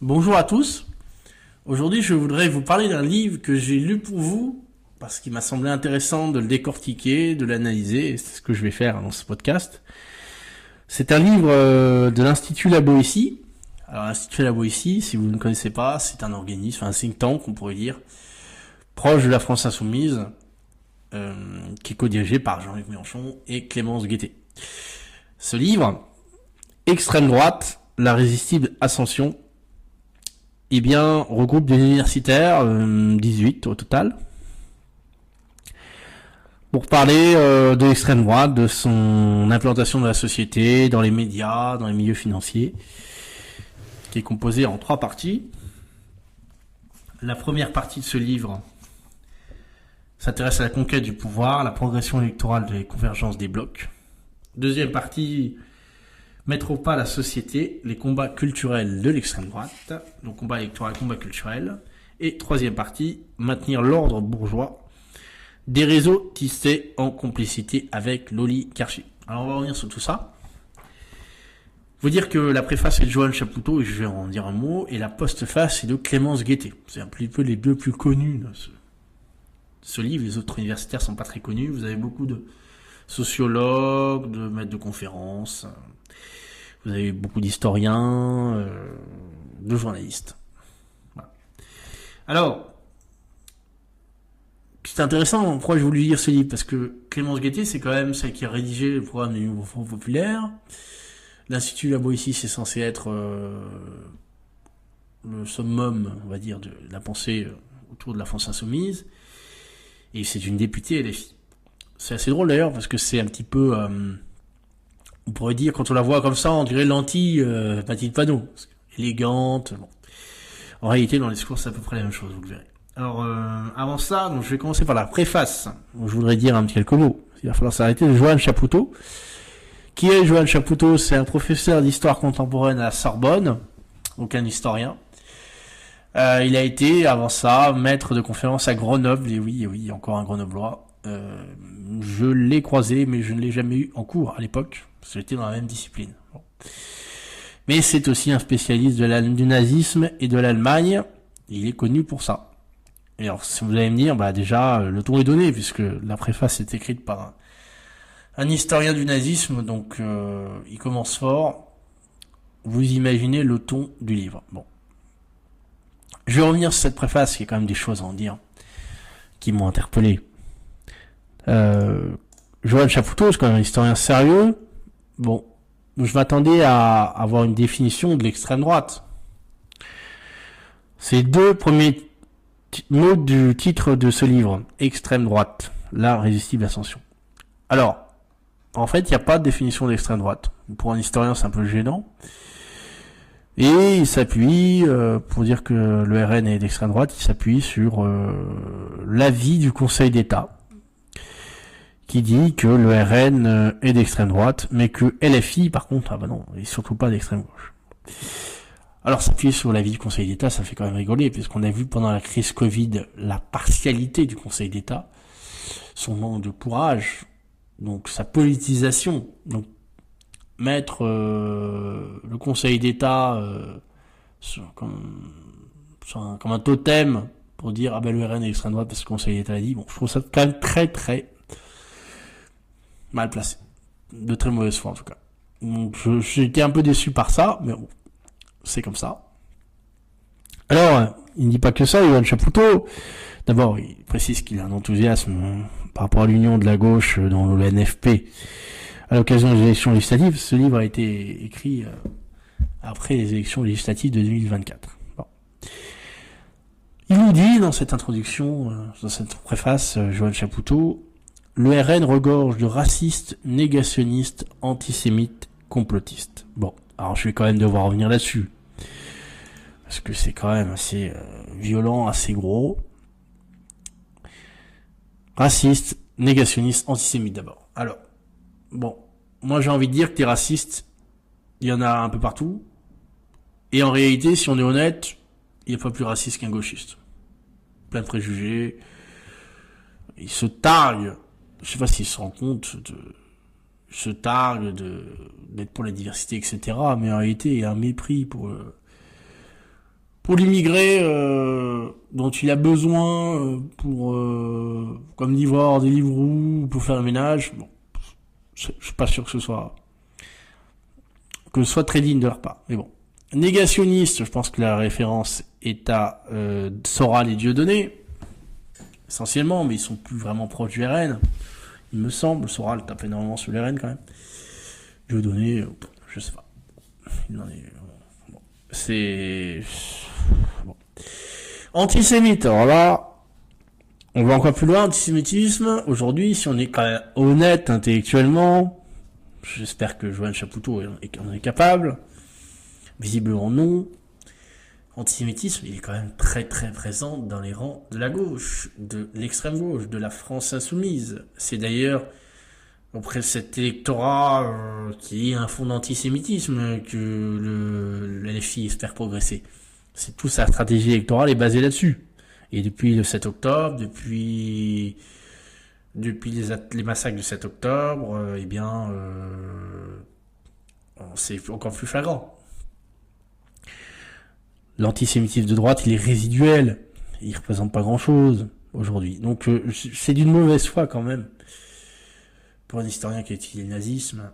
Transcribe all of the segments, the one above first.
Bonjour à tous. Aujourd'hui, je voudrais vous parler d'un livre que j'ai lu pour vous parce qu'il m'a semblé intéressant de le décortiquer, de l'analyser, et c'est ce que je vais faire dans ce podcast. C'est un livre de l'Institut La Boétie. Alors, l'Institut La Boétie, si vous ne connaissez pas, c'est un organisme, un think tank, on pourrait dire, proche de la France Insoumise, qui est co-dirigé par Jean-Luc Mélenchon et Clémence Guettet. Ce livre, Extrême droite, la résistible ascension, regroupe des universitaires, 18 au total, pour parler de l'extrême droite, de son implantation dans la société, dans les médias, dans les milieux financiers, qui est composé en 3 parties. La première partie de ce livre s'intéresse à la conquête du pouvoir, la progression électorale des convergences des blocs. Deuxième partie, mettre au pas la société, les combats culturels de l'extrême droite, donc combat électoral, combat culturel. Et troisième partie, maintenir l'ordre bourgeois, des réseaux tissés en complicité avec l'oligarchie. Alors on va revenir sur tout ça. Vous dire que la préface est de Johan Chapoutot, et je vais en dire un mot, et la postface est de Clémence Guettet. C'est un petit peu les deux plus connus de ce livre. Les autres universitaires sont pas très connus. Vous avez beaucoup de sociologues, de maîtres de conférences. Vous avez beaucoup d'historiens, de journalistes. Voilà. Alors, c'est intéressant, pourquoi je voulais lire ce livre? Parce que Clémence Guettet, c'est quand même celle qui a rédigé le programme du Nouveau Front Populaire. L'Institut La Boétie, c'est censé être le summum, on va dire, de la pensée autour de la France Insoumise. Et c'est une députée LFI. C'est assez drôle d'ailleurs, parce que c'est un petit peu... on pourrait dire, quand on la voit comme ça, on dirait lentille Mathilde Panot. Élégante. Bon. En réalité, dans les discours, c'est à peu près la même chose, vous le verrez. Alors, avant ça, donc, je vais commencer par la préface. Donc, je voudrais dire un petit quelques mots. Il va falloir s'arrêter de Johan Chapoutot. Qui est Johan Chapoutot? C'est un professeur d'histoire contemporaine à la Sorbonne, donc un historien. Il a été, avant ça, maître de conférence à Grenoble. Et oui, encore un Grenoblois. Je l'ai croisé, mais je ne l'ai jamais eu en cours à l'époque. Parce que j'étais dans la même discipline. Bon. Mais c'est aussi un spécialiste du nazisme et de l'Allemagne. Il est connu pour ça. Et alors, si vous allez me dire, déjà, le ton est donné, puisque la préface est écrite par un historien du nazisme, donc il commence fort. Vous imaginez le ton du livre. Bon. Je vais revenir sur cette préface, il y a quand même des choses à en dire, qui m'ont interpellé. Johan Chapoutot, c'est quand même un historien sérieux. Bon, je m'attendais à avoir une définition de l'extrême droite. Ces 2 premiers mots du titre de ce livre, Extrême droite, la résistible ascension. Alors, en fait, il n'y a pas de définition d'extrême droite. Pour un historien, c'est un peu gênant. Et il s'appuie, pour dire que le RN est d'extrême droite, il s'appuie sur l'avis du Conseil d'État, qui dit que le RN est d'extrême droite, mais que LFI, par contre, est surtout pas d'extrême gauche. Alors, s'appuyer sur l'avis du Conseil d'État, ça fait quand même rigoler, puisqu'on a vu pendant la crise Covid la partialité du Conseil d'État, son manque de courage, donc sa politisation. Donc, mettre le Conseil d'État comme un totem pour dire le RN est d'extrême droite parce que le Conseil d'État a dit, je trouve ça quand même très très mal placé, de très mauvaise foi en tout cas. Donc j'ai été un peu déçu par ça, mais bon, c'est comme ça. Alors, il ne dit pas que ça, Johan Chapoutot. D'abord, il précise qu'il a un enthousiasme par rapport à l'union de la gauche dans le NFP à l'occasion des élections législatives. Ce livre a été écrit après les élections législatives de 2024. Bon. Il nous dit dans cette introduction, dans cette préface, Johan Chapoutot, le RN regorge de racistes, négationnistes, antisémites, complotistes. Bon, alors je vais quand même devoir revenir là-dessus. Parce que c'est quand même assez violent, assez gros. Raciste, négationniste, antisémite d'abord. Alors, bon, moi j'ai envie de dire que t'es raciste, il y en a un peu partout. Et en réalité, si on est honnête, il n'y a pas plus raciste qu'un gauchiste. Plein de préjugés. Il se targue, je sais pas s'il se rend compte d'être pour la diversité, etc. Mais en réalité, il y a un mépris pour pour l'immigré dont il a besoin pour, comme l'Ivoire, des Deliveroo, pour faire le ménage. Bon, je suis pas sûr que ce soit très digne de leur part. Mais bon. Négationniste, je pense que la référence est à Soral et Dieudonné, essentiellement, mais ils sont plus vraiment proches du RN. Il me semble, Soral tape énormément sur les RN quand même. Dieudonné, je sais pas. Il en est... Bon. C'est... Bon. Antisémite, alors là, on va encore plus loin, antisémitisme. Aujourd'hui, si on est quand même honnête intellectuellement, j'espère que Johan Chapoutot en est capable, visiblement non, antisémitisme, il est quand même très très présent dans les rangs de la gauche, de l'extrême gauche, de la France insoumise. C'est d'ailleurs auprès de cet électorat qui est un fond d'antisémitisme que le LFI espère progresser. C'est toute sa stratégie électorale est basée là-dessus. Et depuis le 7 octobre, depuis les massacres du 7 octobre, c'est encore plus flagrant. L'antisémitisme de droite, il est résiduel. Il représente pas grand-chose aujourd'hui. Donc c'est d'une mauvaise foi quand même. Pour un historien qui a étudié le nazisme,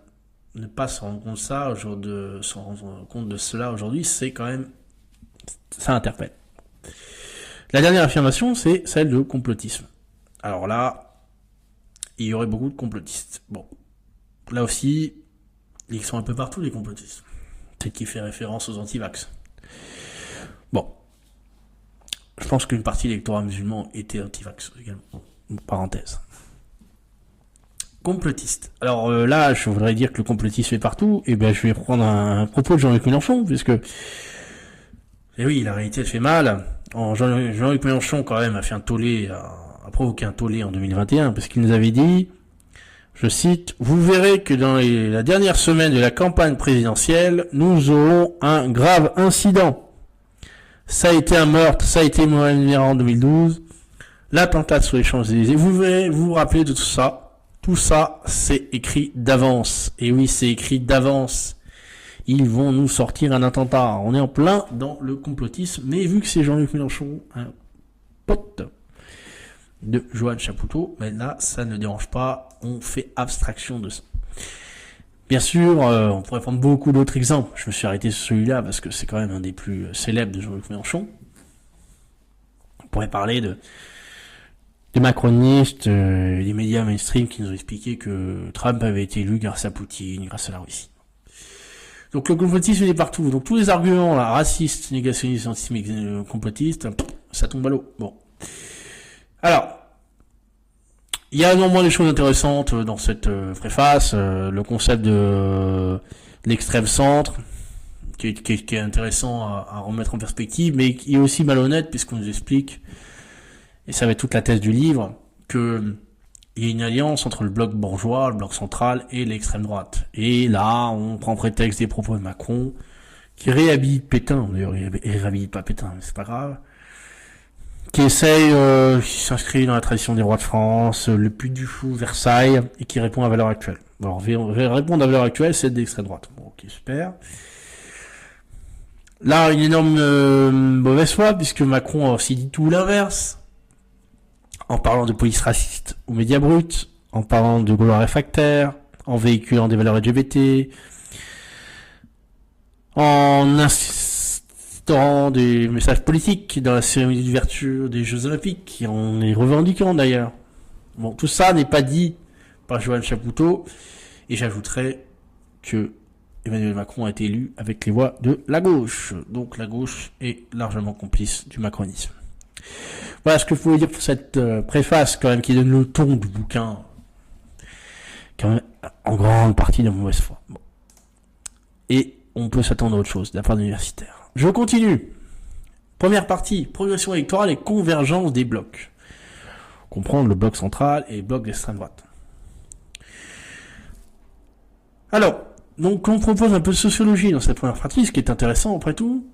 ne pas se rendre compte de cela aujourd'hui, c'est quand même... Ça interpelle. La dernière affirmation, c'est celle de complotisme. Alors là, il y aurait beaucoup de complotistes. Bon, là aussi, ils sont un peu partout, les complotistes. C'est qui fait référence aux antivax. Bon, je pense qu'une partie de l'électorat musulman était antivax également. Parenthèse. Complotiste. Alors là, je voudrais dire que le complotisme est partout. Et ben, je vais prendre un propos de Jean-Luc Mélenchon, puisque... Et oui, la réalité, elle fait mal. Jean-Luc Mélenchon, quand même, a provoqué un tollé en 2021, parce qu'il nous avait dit, je cite, « Vous verrez que dans la dernière semaine de la campagne présidentielle, nous aurons un grave incident. Ça a été un meurtre, ça a été Mohamed Merah en 2012, l'attentat sur les Champs-Élysées. Vous verrez, vous vous rappelez de tout ça. Tout ça, c'est écrit d'avance. Et oui, c'est écrit d'avance. Ils vont nous sortir un attentat. On est en plein dans le complotisme, mais vu que c'est Jean-Luc Mélenchon, un pote de Johan Chapoutot, mais là, ça ne dérange pas, on fait abstraction de ça. Bien sûr, on pourrait prendre beaucoup d'autres exemples. Je me suis arrêté sur celui-là parce que c'est quand même un des plus célèbres de Jean-Luc Mélenchon. On pourrait parler de macronistes, des médias mainstream qui nous ont expliqué que Trump avait été élu grâce à Poutine, grâce à la Russie. Donc le complotisme il est partout. Donc tous les arguments là, racistes, négationnistes, antisémites, complotistes, ça tombe à l'eau. Bon. Alors, il y a énormément de choses intéressantes dans cette préface. Le concept de l'extrême centre, qui est intéressant à remettre en perspective, mais qui est aussi malhonnête puisqu'on nous explique, et ça va être toute la thèse du livre, que il y a une alliance entre le bloc bourgeois, le bloc central et l'extrême droite. Et là, on prend prétexte des propos de Macron, qui réhabilite Pétain, d'ailleurs il réhabilite pas Pétain, mais c'est pas grave, qui essaye, qui s'inscrit dans la tradition des rois de France, le Puy du Fou, Versailles, et qui répond à valeur actuelle. Alors, répondre à valeur actuelle, c'est d'extrême droite. Bon, ok, super. Là, une énorme mauvaise foi, puisque Macron a aussi dit tout l'inverse, en parlant de police raciste aux médias bruts, en parlant de Gaulois réfractaires, en véhiculant des valeurs LGBT, en instaurant des messages politiques dans la cérémonie d'ouverture des Jeux Olympiques, en les revendiquant d'ailleurs. Bon, tout ça n'est pas dit par Johan Chapoutot, et j'ajouterais que Emmanuel Macron a été élu avec les voix de la gauche. Donc la gauche est largement complice du macronisme. Voilà ce que je pouvais dire pour cette préface quand même qui donne le ton du bouquin, quand même en grande partie de mauvaise foi. Bon. Et on peut s'attendre à autre chose de la part de l'universitaire. Je continue. Première partie, progression électorale et convergence des blocs. Comprendre le bloc central et le bloc d'extrême droite. Alors, donc on propose un peu de sociologie dans cette première partie, ce qui est intéressant après tout.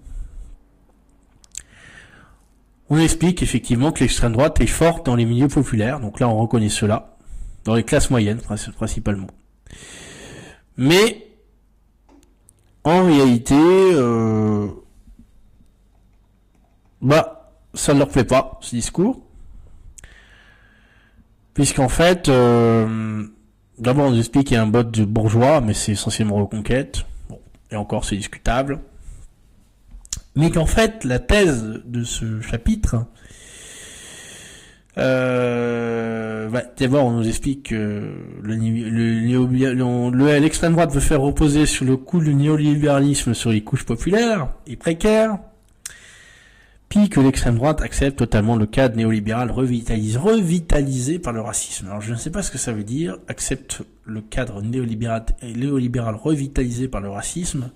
On explique effectivement que l'extrême droite est forte dans les milieux populaires, donc là on reconnaît cela, dans les classes moyennes principalement. Mais, en réalité, ça ne leur plaît pas, ce discours. Puisqu'en fait, d'abord on nous explique qu'il y a un vote de bourgeois, mais c'est essentiellement Reconquête. Bon, et encore c'est discutable. Mais qu'en fait, la thèse de ce chapitre, d'abord on nous explique que l'extrême droite veut faire reposer sur le coup du néolibéralisme sur les couches populaires et précaires, puis que l'extrême droite accepte totalement le cadre néolibéral revitalisé par le racisme. Alors je ne sais pas ce que ça veut dire, accepte le cadre néolibéral revitalisé par le racisme.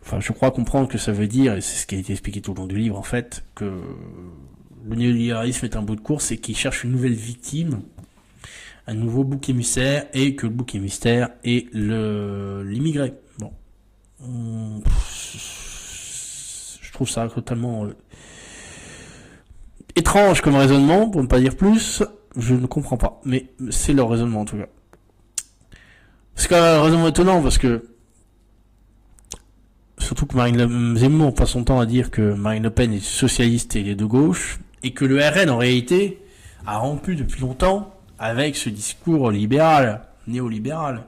Enfin, je crois comprendre que ça veut dire, et c'est ce qui a été expliqué tout au long du livre en fait, que le néolibéralisme est un bout de course et qu'il cherche une nouvelle victime, un nouveau bouc émissaire, et que le bouc émissaire est l'immigré. Bon. Je trouve ça totalement étrange comme raisonnement, pour ne pas dire plus. Je ne comprends pas, mais c'est leur raisonnement en tout cas. C'est quand même un raisonnement étonnant parce que surtout que Marine Zemmour passe son temps à dire que Marine Le Pen est socialiste et elle est de gauche, et que le RN en réalité a rompu depuis longtemps avec ce discours libéral, néolibéral.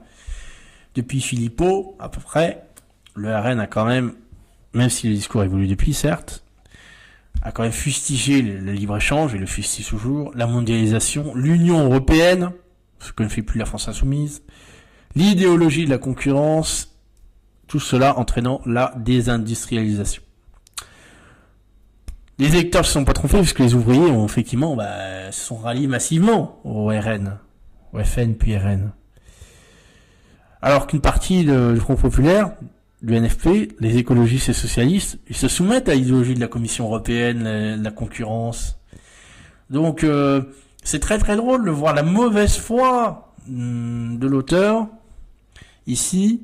Depuis Philippot, à peu près, le RN a quand même si le discours évolue depuis, certes, a quand même fustigé le libre-échange, et le fustige toujours, la mondialisation, l'Union européenne, ce que ne fait plus la France insoumise, l'idéologie de la concurrence, tout cela entraînant la désindustrialisation. Les électeurs ne se sont pas trompés, puisque les ouvriers ont effectivement se sont ralliés massivement au RN, au FN puis RN. Alors qu'une partie du Front Populaire, du NFP, les écologistes et socialistes, ils se soumettent à l'idéologie de la Commission européenne, la concurrence. Donc c'est très très drôle de voir la mauvaise foi de l'auteur ici,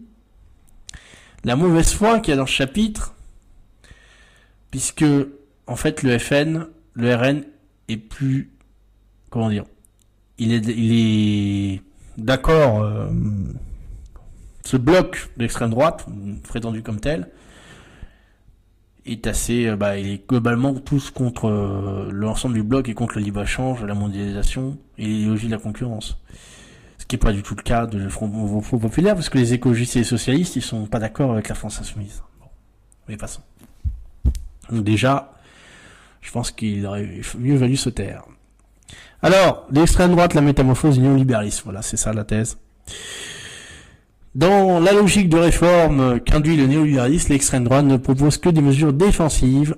la mauvaise foi qu'il y a dans ce chapitre, puisque en fait le FN, le RN est plus, comment dire, il est d'accord. Ce bloc d'extrême droite, prétendu comme tel, est assez, il est globalement tous contre l'ensemble du bloc et contre le libre-échange, la mondialisation et l'idéologie de la concurrence. Ce qui n'est pas du tout le cas de Front Populaire, parce que les écologistes et les socialistes, ils sont pas d'accord avec la France insoumise. Bon, mais passons. Donc déjà, je pense qu'il aurait mieux valu se taire. Alors, l'extrême droite, la métamorphose du néolibéralisme, voilà, c'est ça la thèse. Dans la logique de réforme qu'induit le néolibéralisme, l'extrême droite ne propose que des mesures défensives.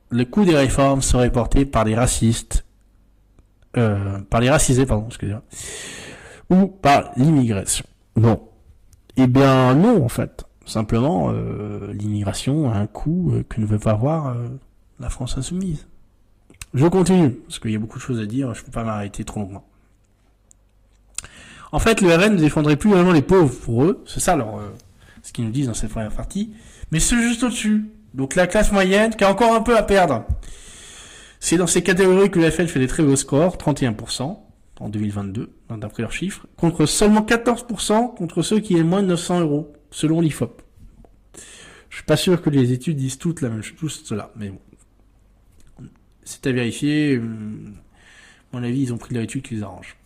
Le coût des réformes serait porté par les racistes, excusez-moi, ou par l'immigration. Bon. Eh bien, non, en fait. Simplement, l'immigration a un coût que ne veut pas avoir la France insoumise. Je continue, parce qu'il y a beaucoup de choses à dire, je ne peux pas m'arrêter trop longtemps. En fait, le RN ne défendrait plus vraiment les pauvres pour eux, c'est ça ce qu'ils nous disent dans cette première partie, mais c'est juste au-dessus. Donc la classe moyenne qui a encore un peu à perdre. C'est dans ces catégories que le FN fait des très beaux scores, 31% en 2022, d'après leurs chiffres, contre seulement 14% contre ceux qui aient moins de 900 €, selon l'IFOP. Je suis pas sûr que les études disent toutes la même chose, tout cela, mais bon. C'est à vérifier. À mon avis, ils ont pris leur étude qui les arrange.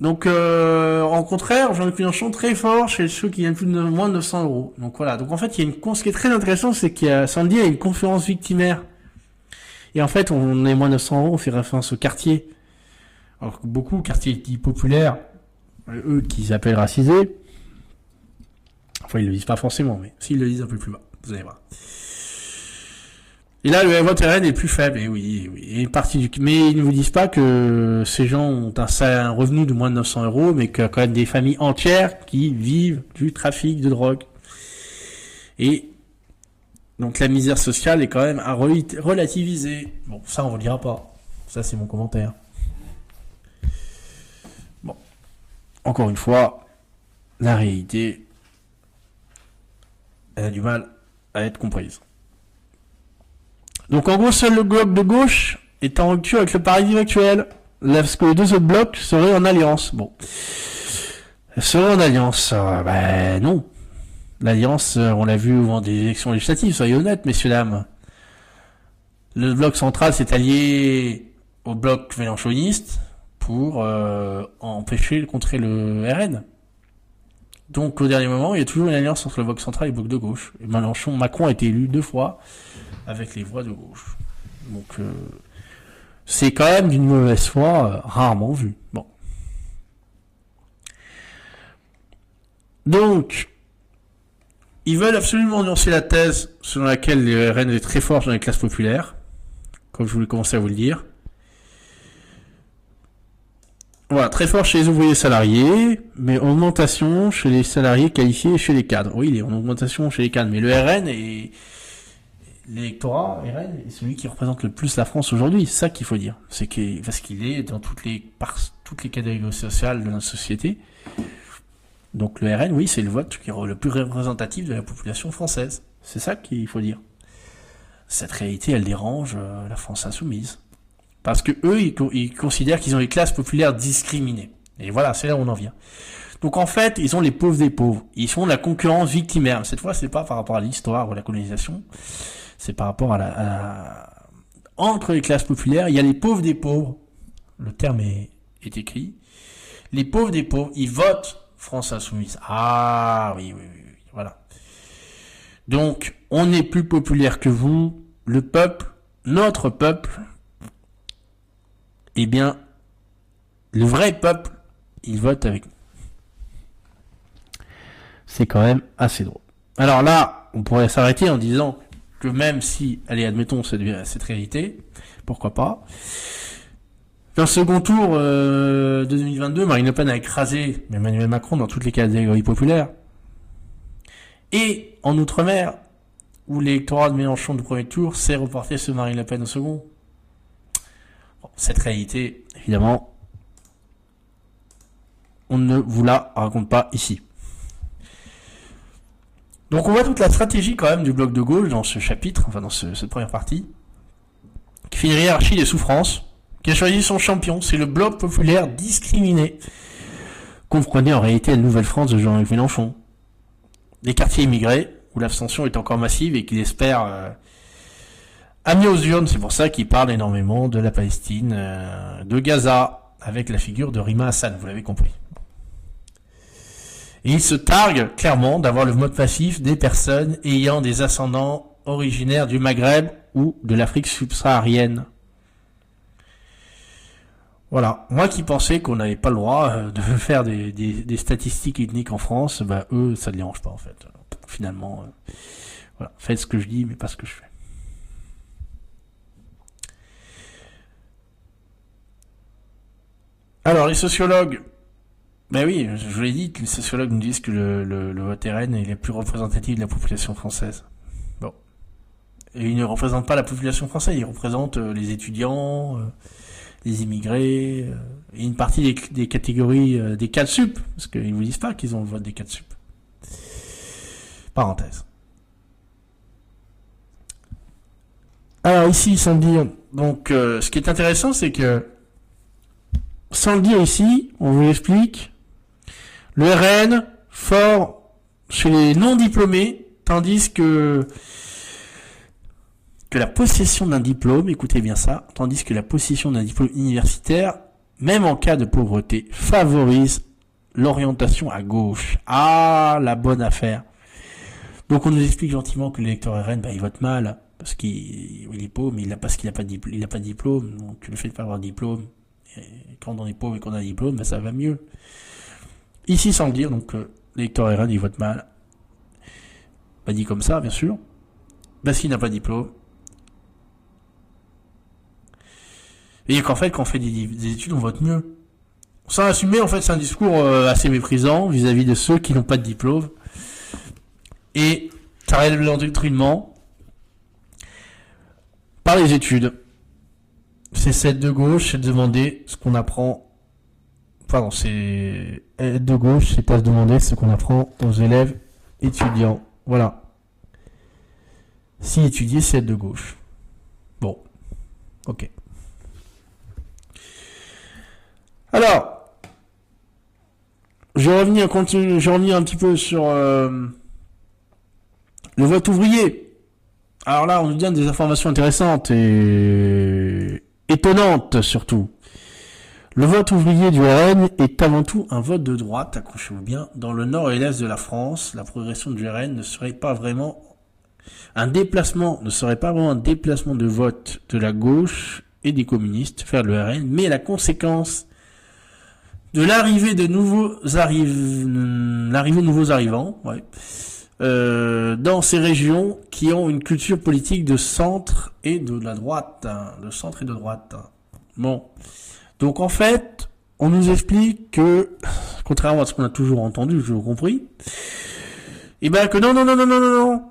Donc, en contraire, Jean-Luc Mélenchon très fort chez ceux qui gagnent moins de 900 €. Donc voilà. Donc en fait, il y a ce qui est très intéressant, c'est qu'il y a, sans le dire, il y a une conférence victimaire. Et en fait, on est moins de 900 €, on fait référence au quartier. Alors que beaucoup, quartiers dits populaires, eux, qu'ils appellent racisés, enfin, ils le disent pas forcément, mais s'ils le disent un peu plus bas, vous allez voir. Et là, le vote RN est plus faible, et oui, et une partie mais ils ne vous disent pas que ces gens ont un revenu de moins de 900 €, mais qu'il y a quand même des familles entières qui vivent du trafic de drogue. Et donc la misère sociale est quand même à relativiser. Bon, ça on ne le dira pas. Ça c'est mon commentaire. Bon, encore une fois, la réalité, elle a du mal à être comprise. Donc en gros, seul le bloc de gauche est en rupture avec le paradigme actuel, parce que les deux autres blocs seraient en alliance. Bon, seraient en alliance, non. L'alliance, on l'a vu au moment des élections législatives, soyez honnêtes, messieurs, dames. Le bloc central s'est allié au bloc mélenchoniste pour empêcher de contrer le RN. Donc au dernier moment, il y a toujours une alliance entre le bloc central et le bloc de gauche. Et Macron a été élu 2 fois avec les voix de gauche. Donc c'est quand même d'une mauvaise foi rarement vu. Bon. Donc, ils veulent absolument nuancer la thèse selon laquelle le RN est très fort dans les classes populaires, comme je voulais commencer à vous le dire. Voilà, très fort chez les ouvriers salariés, mais en augmentation chez les salariés qualifiés et chez les cadres. Oui, il est en augmentation chez les cadres, mais le RN est l'électorat RN est celui qui représente le plus la France aujourd'hui. C'est ça qu'il faut dire. Parce qu'il est dans toutes les catégories sociales de la société. Donc le RN, oui, c'est le vote qui est le plus représentatif de la population française. C'est ça qu'il faut dire. Cette réalité, elle dérange la France insoumise. Parce que eux, ils considèrent qu'ils ont les classes populaires discriminées. Et voilà, c'est là où on en vient. Donc en fait, ils ont les pauvres des pauvres. Ils sont la concurrence victimaire. Cette fois, c'est pas par rapport à l'histoire ou à la colonisation. C'est par rapport entre les classes populaires, il y a les pauvres des pauvres. Le terme est écrit. Les pauvres des pauvres, ils votent France Insoumise. Ah oui, voilà. Donc, on est plus populaire que vous. Le peuple, notre peuple, eh bien, le vrai peuple, il vote avec nous. C'est quand même assez drôle. Alors là, on pourrait s'arrêter en disant que même si, allez, admettons cette réalité, pourquoi pas. Dans le second tour de 2022, Marine Le Pen a écrasé Emmanuel Macron dans toutes les catégories populaires. Et en Outre-mer, où l'électorat de Mélenchon du premier tour s'est reporté sur Marine Le Pen au second. Bon, cette réalité, évidemment, on ne vous la raconte pas ici. Donc on voit toute la stratégie quand même du bloc de gauche dans ce chapitre, enfin dans cette première partie, qui fait une hiérarchie des souffrances, qui a choisi son champion, c'est le bloc populaire discriminé. Comprenez en réalité la Nouvelle-France de Jean-Luc Mélenchon. Des quartiers immigrés, où l'abstention est encore massive et qu'il espère amener aux urnes, c'est pour ça qu'il parle énormément de la Palestine, de Gaza, avec la figure de Rima Hassan, vous l'avez compris. Et il se targue clairement d'avoir le vote passif des personnes ayant des ascendants originaires du Maghreb ou de l'Afrique subsaharienne. Voilà. Moi qui pensais qu'on n'avait pas le droit de faire des statistiques ethniques en France, bah eux, ça ne les dérange pas en fait. Finalement, voilà. Faites ce que je dis, mais pas ce que je fais. Alors, les sociologues, ben oui, je vous l'ai dit, les sociologues nous disent que le vote RN est le plus représentatif de la population française. Bon. Et il ne représente pas la population française, il représente les étudiants, les immigrés, et une partie des catégories des 4 sup, parce qu'ils ne vous disent pas qu'ils ont le vote des 4 sup. Parenthèse. Alors ici, sans le dire, donc ce qui est intéressant, c'est que, sans le dire ici, on vous explique, le RN, fort chez les non-diplômés, tandis que la possession d'un diplôme, écoutez bien ça, tandis que la possession d'un diplôme universitaire, même en cas de pauvreté, favorise l'orientation à gauche. Ah, la bonne affaire. Donc on nous explique gentiment que l'électeur RN, bah, il vote mal, parce qu'il est pauvre, mais parce qu'il n'a pas de diplôme, donc le fait de pas avoir de diplôme, et quand on est pauvre et qu'on a un diplôme, bah, ça va mieux. Ici, sans le dire, donc l'électeur RN, il vote mal. Pas dit comme ça, bien sûr, parce qu'il n'a pas de diplôme. Et qu'en fait, quand on fait des études, on vote mieux. Sans assumer, en fait, c'est un discours assez méprisant vis-à-vis de ceux qui n'ont pas de diplôme. Et ça relève l'endoctrinement par les études. C'est cette de gauche, c'est de demander ce qu'on apprend. Pardon, c'est être de gauche, c'est pas se demander ce qu'on apprend aux élèves étudiants. Voilà. Si étudier, c'est être de gauche. Bon. Ok. Alors, je vais revenir un petit peu sur le vote ouvrier. Alors là, on nous donne des informations intéressantes et étonnantes surtout. Le vote ouvrier du RN est avant tout un vote de droite, accrochez-vous bien. Dans le nord et l'est de la France, la progression du RN ne serait pas vraiment un déplacement de vote de la gauche et des communistes vers le RN, mais la conséquence de l'arrivée de nouveaux arrivants, dans ces régions qui ont une culture politique de centre et de la droite, Bon. Donc en fait, on nous explique que, contrairement à ce qu'on a toujours entendu, je l'ai compris, et ben que non.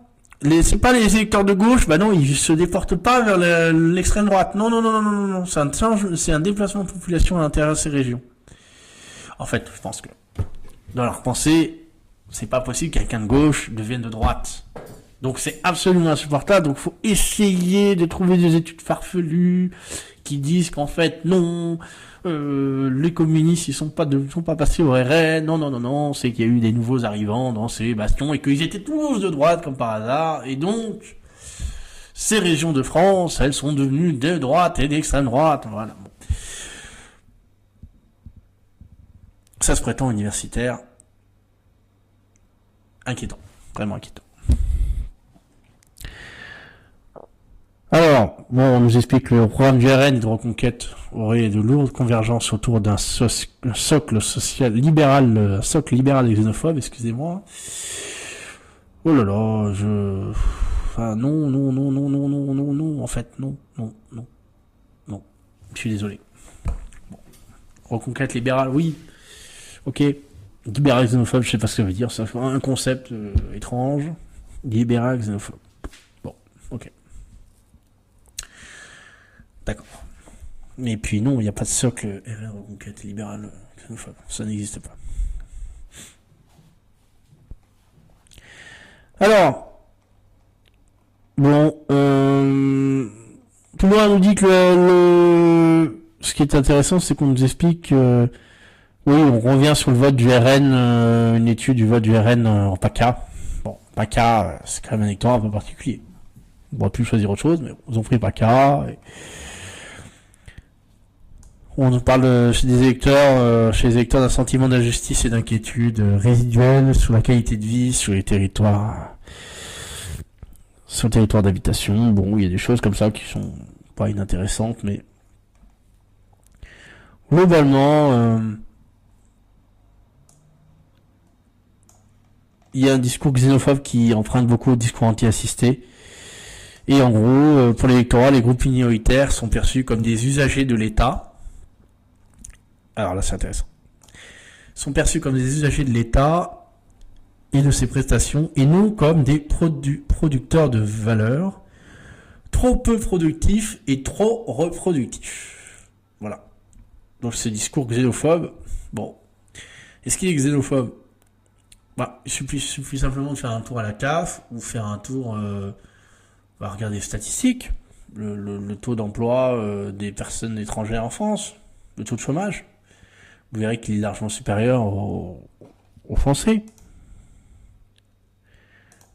C'est pas les électeurs de gauche, non, ils se déportent pas vers l'extrême droite. Non. C'est un déplacement de population à l'intérieur de ces régions. En fait, je pense que, dans leur pensée, c'est pas possible que quelqu'un de gauche devienne de droite. Donc c'est absolument insupportable. Donc faut essayer de trouver des études farfelues qui disent qu'en fait non, les communistes ils sont pas passés au RN. Non, c'est qu'il y a eu des nouveaux arrivants dans ces bastions et qu'ils étaient tous de droite comme par hasard. Et donc ces régions de France, elles sont devenues de droite et d'extrême droite. Voilà. Bon. Ça se prétend universitaire. Inquiétant, vraiment inquiétant. Alors, on nous explique que le programme du RN de reconquête aurait de lourdes convergences autour d'un socle social libéral, et xénophobe, excusez-moi. Oh là là, non, en fait, non. Je suis désolé. Bon. Reconquête libérale, oui. Ok. Libéral xénophobe, je sais pas ce que ça veut dire, c'est un concept étrange. Libéral xénophobe. Bon, ok. D'accord. Et puis non, il n'y a pas de socle RN reconquête libérale xénophobe. Ça n'existe pas. Alors, bon, tout le monde nous dit que ce qui est intéressant, c'est qu'on nous explique oui, on revient sur le vote du RN, une étude du vote du RN en PACA. Bon, PACA, c'est quand même un électorat un peu particulier. On aurait pu choisir autre chose, mais ils ont pris PACA. On nous parle chez les électeurs d'un sentiment d'injustice et d'inquiétude résiduelle sur la qualité de vie, sur le territoire d'habitation. Bon, il y a des choses comme ça qui sont pas inintéressantes, mais globalement, il y a un discours xénophobe qui emprunte beaucoup au discours anti-assisté. Et en gros, pour l'électorat, les groupes minoritaires sont perçus comme des usagers de l'État. Alors là, c'est intéressant. Sont perçus comme des usagers de l'État et de ses prestations, et non comme des producteurs de valeur, trop peu productifs et trop reproductifs. Voilà. Donc ce discours xénophobe, bon. Est-ce qu'il est xénophobe ? Il suffit simplement de faire un tour à la CAF ou faire un tour, regarder les statistiques, le taux d'emploi des personnes étrangères en France, le taux de chômage. Vous verrez qu'il est largement supérieur aux Français.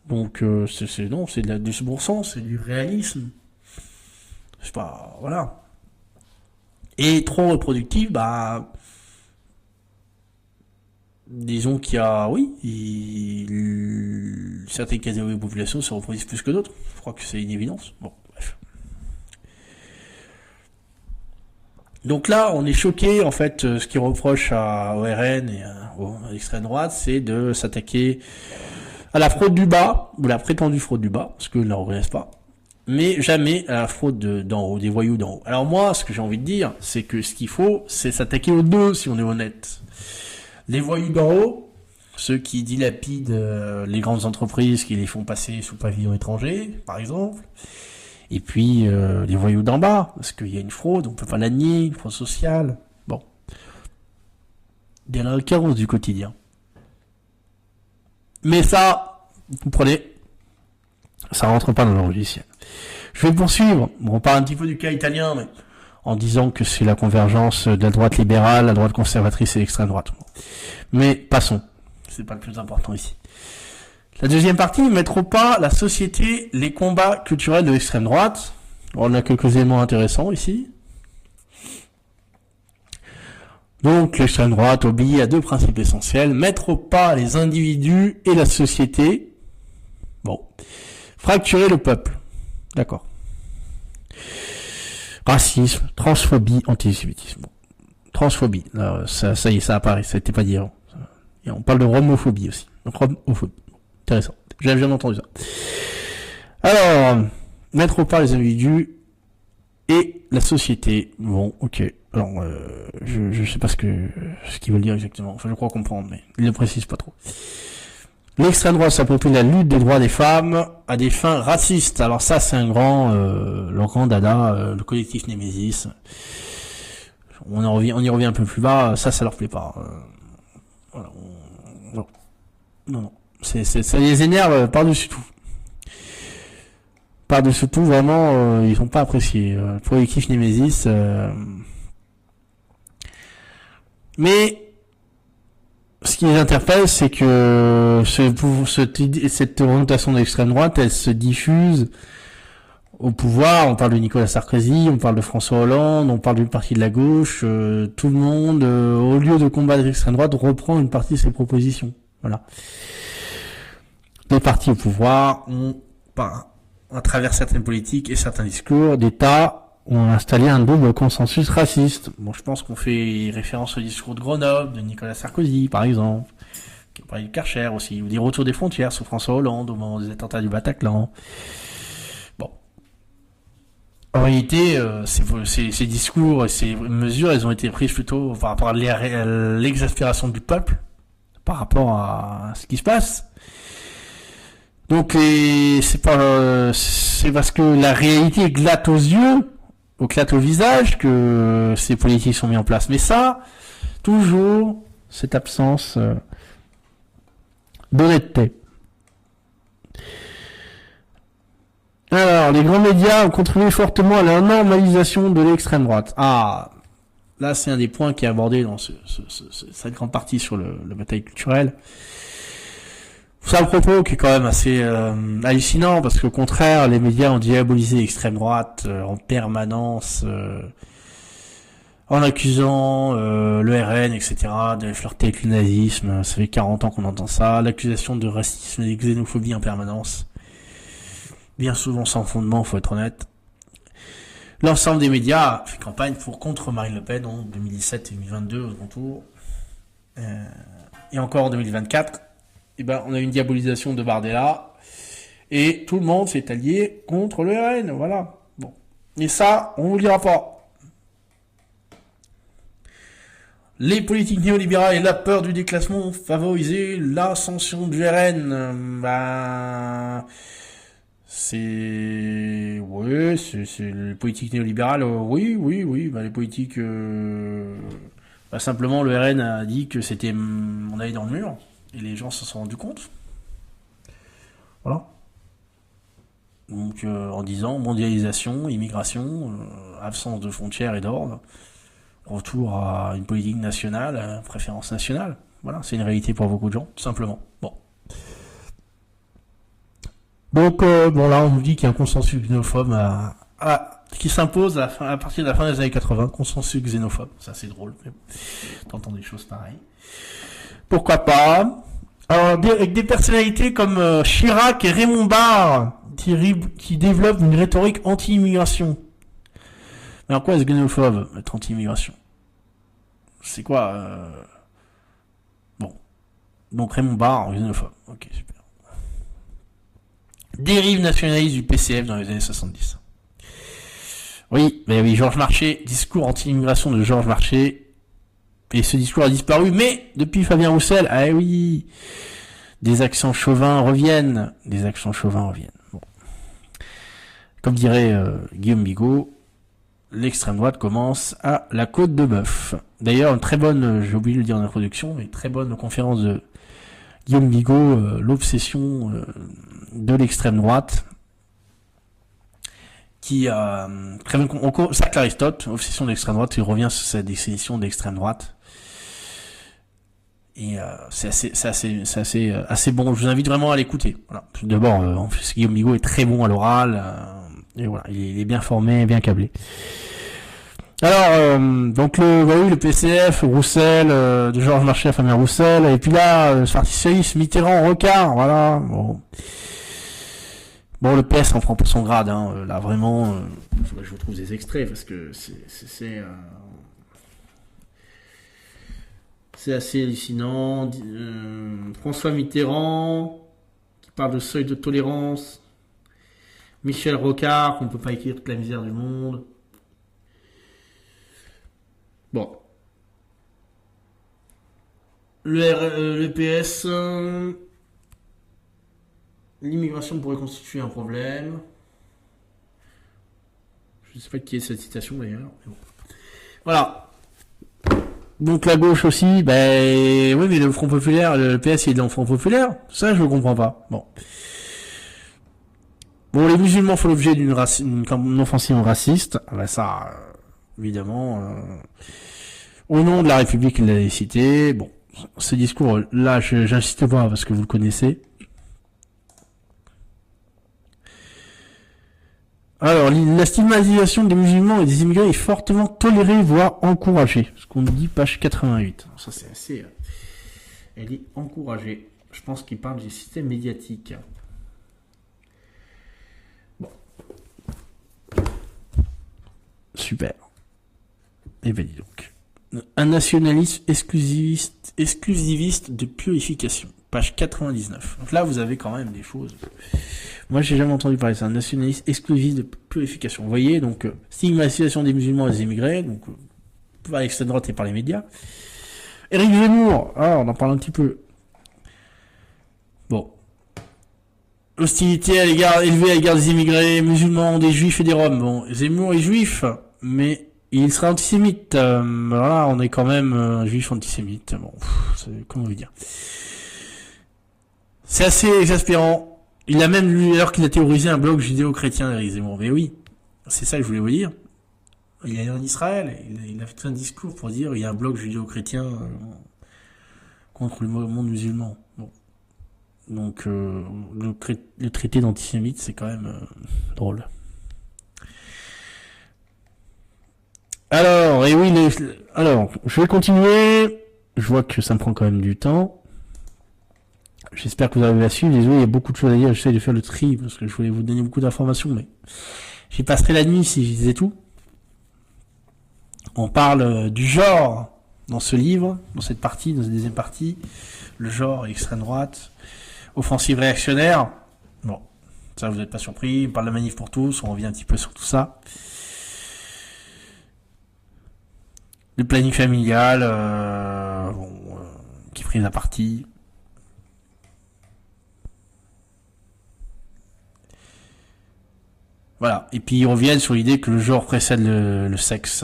Donc c'est du bon sens, c'est du réalisme. Je sais pas, voilà. Et trop reproductif, disons qu'il y a, certaines catégories de population se reproduisent plus que d'autres. Je crois que c'est une évidence. Bon, bref. Donc là, on est choqué, en fait, ce qui reproche au RN et à l'extrême droite, c'est de s'attaquer à la fraude du bas, ou la prétendue fraude du bas, parce que ne la reconnaissent pas, mais jamais à la fraude d'en haut, des voyous d'en haut. Alors moi, ce que j'ai envie de dire, c'est que ce qu'il faut, c'est s'attaquer aux deux, si on est honnête. Les voyous d'en haut, ceux qui dilapident les grandes entreprises, qui les font passer sous pavillon étranger, par exemple, et puis les voyous d'en bas, parce qu'il y a une fraude, on peut pas la nier, une fraude sociale. Bon. Des récurrences du quotidien. Mais ça, vous comprenez, ça rentre pas dans le logiciel. Je vais poursuivre. Bon, on parle un petit peu du cas italien, mais en disant que c'est la convergence de la droite libérale, la droite conservatrice et l'extrême droite. Mais passons. C'est pas le plus important ici. La deuxième partie, mettre au pas la société, les combats culturels de l'extrême droite. On a quelques éléments intéressants ici. Donc, l'extrême droite obéit à deux principes essentiels. Mettre au pas les individus et la société. Bon. Fracturer le peuple. D'accord. Racisme, transphobie, antisémitisme. Bon. Transphobie. Là, ça y est, ça apparaît. Ça n'était pas dit avant. Et on parle de romophobie aussi. Donc, romophobie. Intéressant. J'avais jamais entendu ça. Alors, mettre au pas les individus et la société. Bon, ok. Alors, je sais pas ce qu'ils veulent dire exactement. Enfin, je crois comprendre, mais ils ne précisent pas trop. L'extrême droite s'approprie la lutte des droits des femmes à des fins racistes. Alors ça, c'est le grand dada, le collectif Némésis. On y revient un peu plus bas. Ça leur plaît pas. Voilà. Non. Ça les énerve par-dessus tout. Par-dessus tout, vraiment, ils sont pas appréciés. Le collectif Némésis. Mais ce qui les interpelle, c'est que cette orientation de l'extrême droite, elle se diffuse au pouvoir. On parle de Nicolas Sarkozy, on parle de François Hollande, on parle d'une partie de la gauche. Tout le monde, au lieu de combattre l'extrême droite, reprend une partie de ses propositions. Voilà. Les partis au pouvoir ont, à travers certaines politiques et certains discours d'État, ont installé un double consensus raciste. Bon, je pense qu'on fait référence au discours de Grenoble, de Nicolas Sarkozy, par exemple, qui a parlé de Karcher aussi, ou des retours des frontières sous François Hollande au moment des attentats du Bataclan. Bon. En réalité, ces discours et ces mesures, elles ont été prises plutôt par rapport à l'exaspération du peuple, par rapport à ce qui se passe. Donc, c'est parce que la réalité glatte aux yeux, éclate au visage que ces politiques sont mis en place. Mais ça, toujours cette absence d'honnêteté. Alors, les grands médias ont contribué fortement à la normalisation de l'extrême droite. Ah, là c'est un des points qui est abordé dans cette grande partie sur la bataille culturelle. C'est un propos qui est quand même assez hallucinant, parce qu'au contraire, les médias ont diabolisé l'extrême droite en permanence, en accusant le RN, etc., de flirter avec le nazisme. Ça fait 40 ans qu'on entend ça. L'accusation de racisme et de xénophobie en permanence. Bien souvent sans fondement, faut être honnête. L'ensemble des médias fait campagne contre Marine Le Pen en 2017 et 2022 au second tour. Et encore en 2024. On a une diabolisation de Bardella, et tout le monde s'est allié contre le RN, voilà. Bon. Et ça, on vous le dira pas. Les politiques néolibérales et la peur du déclassement ont favorisé l'ascension du RN. C'est les politiques néolibérales, oui. Les politiques, simplement le RN a dit que on allait dans le mur. Et les gens se sont rendus compte. Voilà. Donc, en disant mondialisation, immigration, absence de frontières et d'ordre, retour à une politique nationale, préférence nationale. Voilà, c'est une réalité pour beaucoup de gens, tout simplement. Bon. Donc, là, on nous dit qu'il y a un consensus xénophobe qui s'impose à partir de la fin des années 80, consensus xénophobe. Ça, c'est drôle. T'entends des choses pareilles. Pourquoi pas? Alors, avec des personnalités comme Chirac et Raymond Barre, qui développent une rhétorique anti-immigration. Mais en quoi est-ce xénophobe, être anti-immigration? C'est quoi Bon. Donc Raymond Barre, xénophobe. Ok, super. Dérive nationaliste du PCF dans les années 70. Oui, Georges Marchais, discours anti-immigration de Georges Marchais. Et ce discours a disparu, mais depuis Fabien Roussel, des accents chauvins reviennent. Bon. Comme dirait Guillaume Bigot, l'extrême droite commence à la Côte de Bœuf. D'ailleurs, une très bonne, j'ai oublié de le dire en introduction, mais très bonne conférence de Guillaume Bigot, l'obsession de l'extrême droite, qui a cercle Aristote, obsession de l'extrême droite, il revient sur cette définition de l'extrême droite. Et assez bon. Je vous invite vraiment à l'écouter. Voilà. D'abord, en plus, Guillaume Bigot est très bon à l'oral. Et voilà, il est bien formé, bien câblé. Alors, donc le PCF, Roussel, de Georges Marchais à Fabien Roussel, et puis là, le Parti socialiste, Mitterrand, Rocard, voilà. Bon, le PS en prend pour son grade, hein. Là vraiment, je vous trouve des extraits parce que c'est assez hallucinant. François Mitterrand, qui parle de seuil de tolérance. Michel Rocard, qu'on ne peut pas écrire toute la misère du monde. Bon. Le PS, l'immigration pourrait constituer un problème. Je ne sais pas qui est cette citation d'ailleurs. Bon. Voilà. Donc la gauche aussi, ben oui, mais le Front Populaire, le PS il est dans le Front Populaire. Ça, je ne comprends pas. Bon. Bon, les musulmans font l'objet d'une offensive raciste. Ah ben ça, évidemment, au nom de la République, il l'a cité. Bon, ce discours-là, j'insiste pas parce que vous le connaissez. Alors, la stigmatisation des musulmans et des immigrés est fortement tolérée, voire encouragée. Ce qu'on dit, page 88. Ça, c'est assez... Elle est encouragée. Je pense qu'il parle du système médiatique. Bon. Super. Et ben dis donc. Un nationalisme exclusiviste de purification. Page 99. Donc là, vous avez quand même des choses. Moi, j'ai jamais entendu parler de ça. Un nationalisme exclusif de purification. Vous voyez, donc, stigmatisation des musulmans et des immigrés, donc, par l'extrême droite et par les médias. Éric Zemmour, on en parle un petit peu. Bon. Hostilité élevée à l'égard des immigrés, musulmans, des juifs et des roms. Bon, Zemmour est juif, mais il sera antisémite. Voilà, on est quand même un juif antisémite. Bon, comment vous dire. C'est assez exaspérant. Il a même lu, alors qu'il a théorisé un blog judéo-chrétien, Éric Zemmour. Mais oui, c'est ça que je voulais vous dire. Il est allé en Israël, il a fait un discours pour dire il y a un blog judéo-chrétien contre le monde musulman. Bon. Donc, le traité d'antisémite, c'est quand même drôle. Alors, et oui, alors, je vais continuer. Je vois que ça me prend quand même du temps. J'espère que vous arrivez à suivre. Désolé, il y a beaucoup de choses à dire. J'essaie de faire le tri parce que je voulais vous donner beaucoup d'informations, mais j'y passerai la nuit si je disais tout. On parle du genre dans ce livre, dans cette partie, dans cette deuxième partie. Le genre, extrême droite, offensive réactionnaire. Bon, ça vous n'êtes pas surpris. On parle de la manif pour tous. On revient un petit peu sur tout ça. Le planning familial, qui prise à partie. Voilà. Et puis ils reviennent sur l'idée que le genre précède le sexe.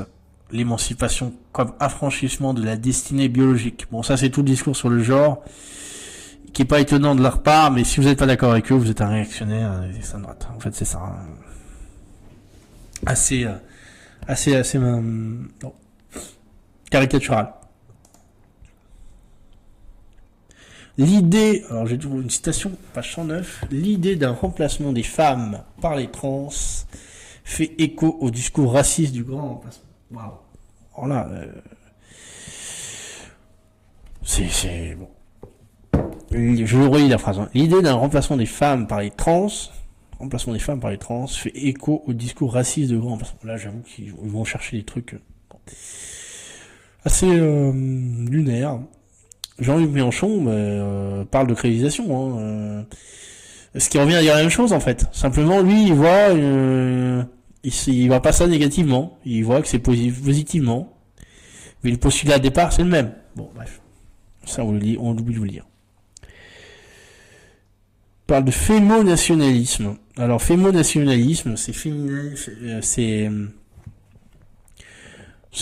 L'émancipation comme affranchissement de la destinée biologique. Bon, ça c'est tout le discours sur le genre, qui est pas étonnant de leur part, mais si vous n'êtes pas d'accord avec eux, vous êtes un réactionnaire d'extrême droite. En fait, c'est ça. Assez caricatural. L'idée, alors j'ai trouvé une citation, page 109, l'idée d'un remplacement des femmes par les trans fait écho au discours raciste du grand remplacement. Waouh. Voilà. C'est bon. Je relis la phrase. L'idée d'un remplacement des femmes par les trans, fait écho au discours raciste du grand remplacement. Là, j'avoue qu'ils vont chercher des trucs assez lunaires. Jean-Luc Mélenchon parle de créolisation. Ce qui revient à dire la même chose en fait. Simplement, lui, il voit, il voit pas ça négativement. Il voit que c'est positivement. Mais le postulat de départ, c'est le même. Bon, bref. Ça, on oublie de vous le dire. On parle de fémonationalisme. Alors, fémonationalisme, c'est féminin, c'est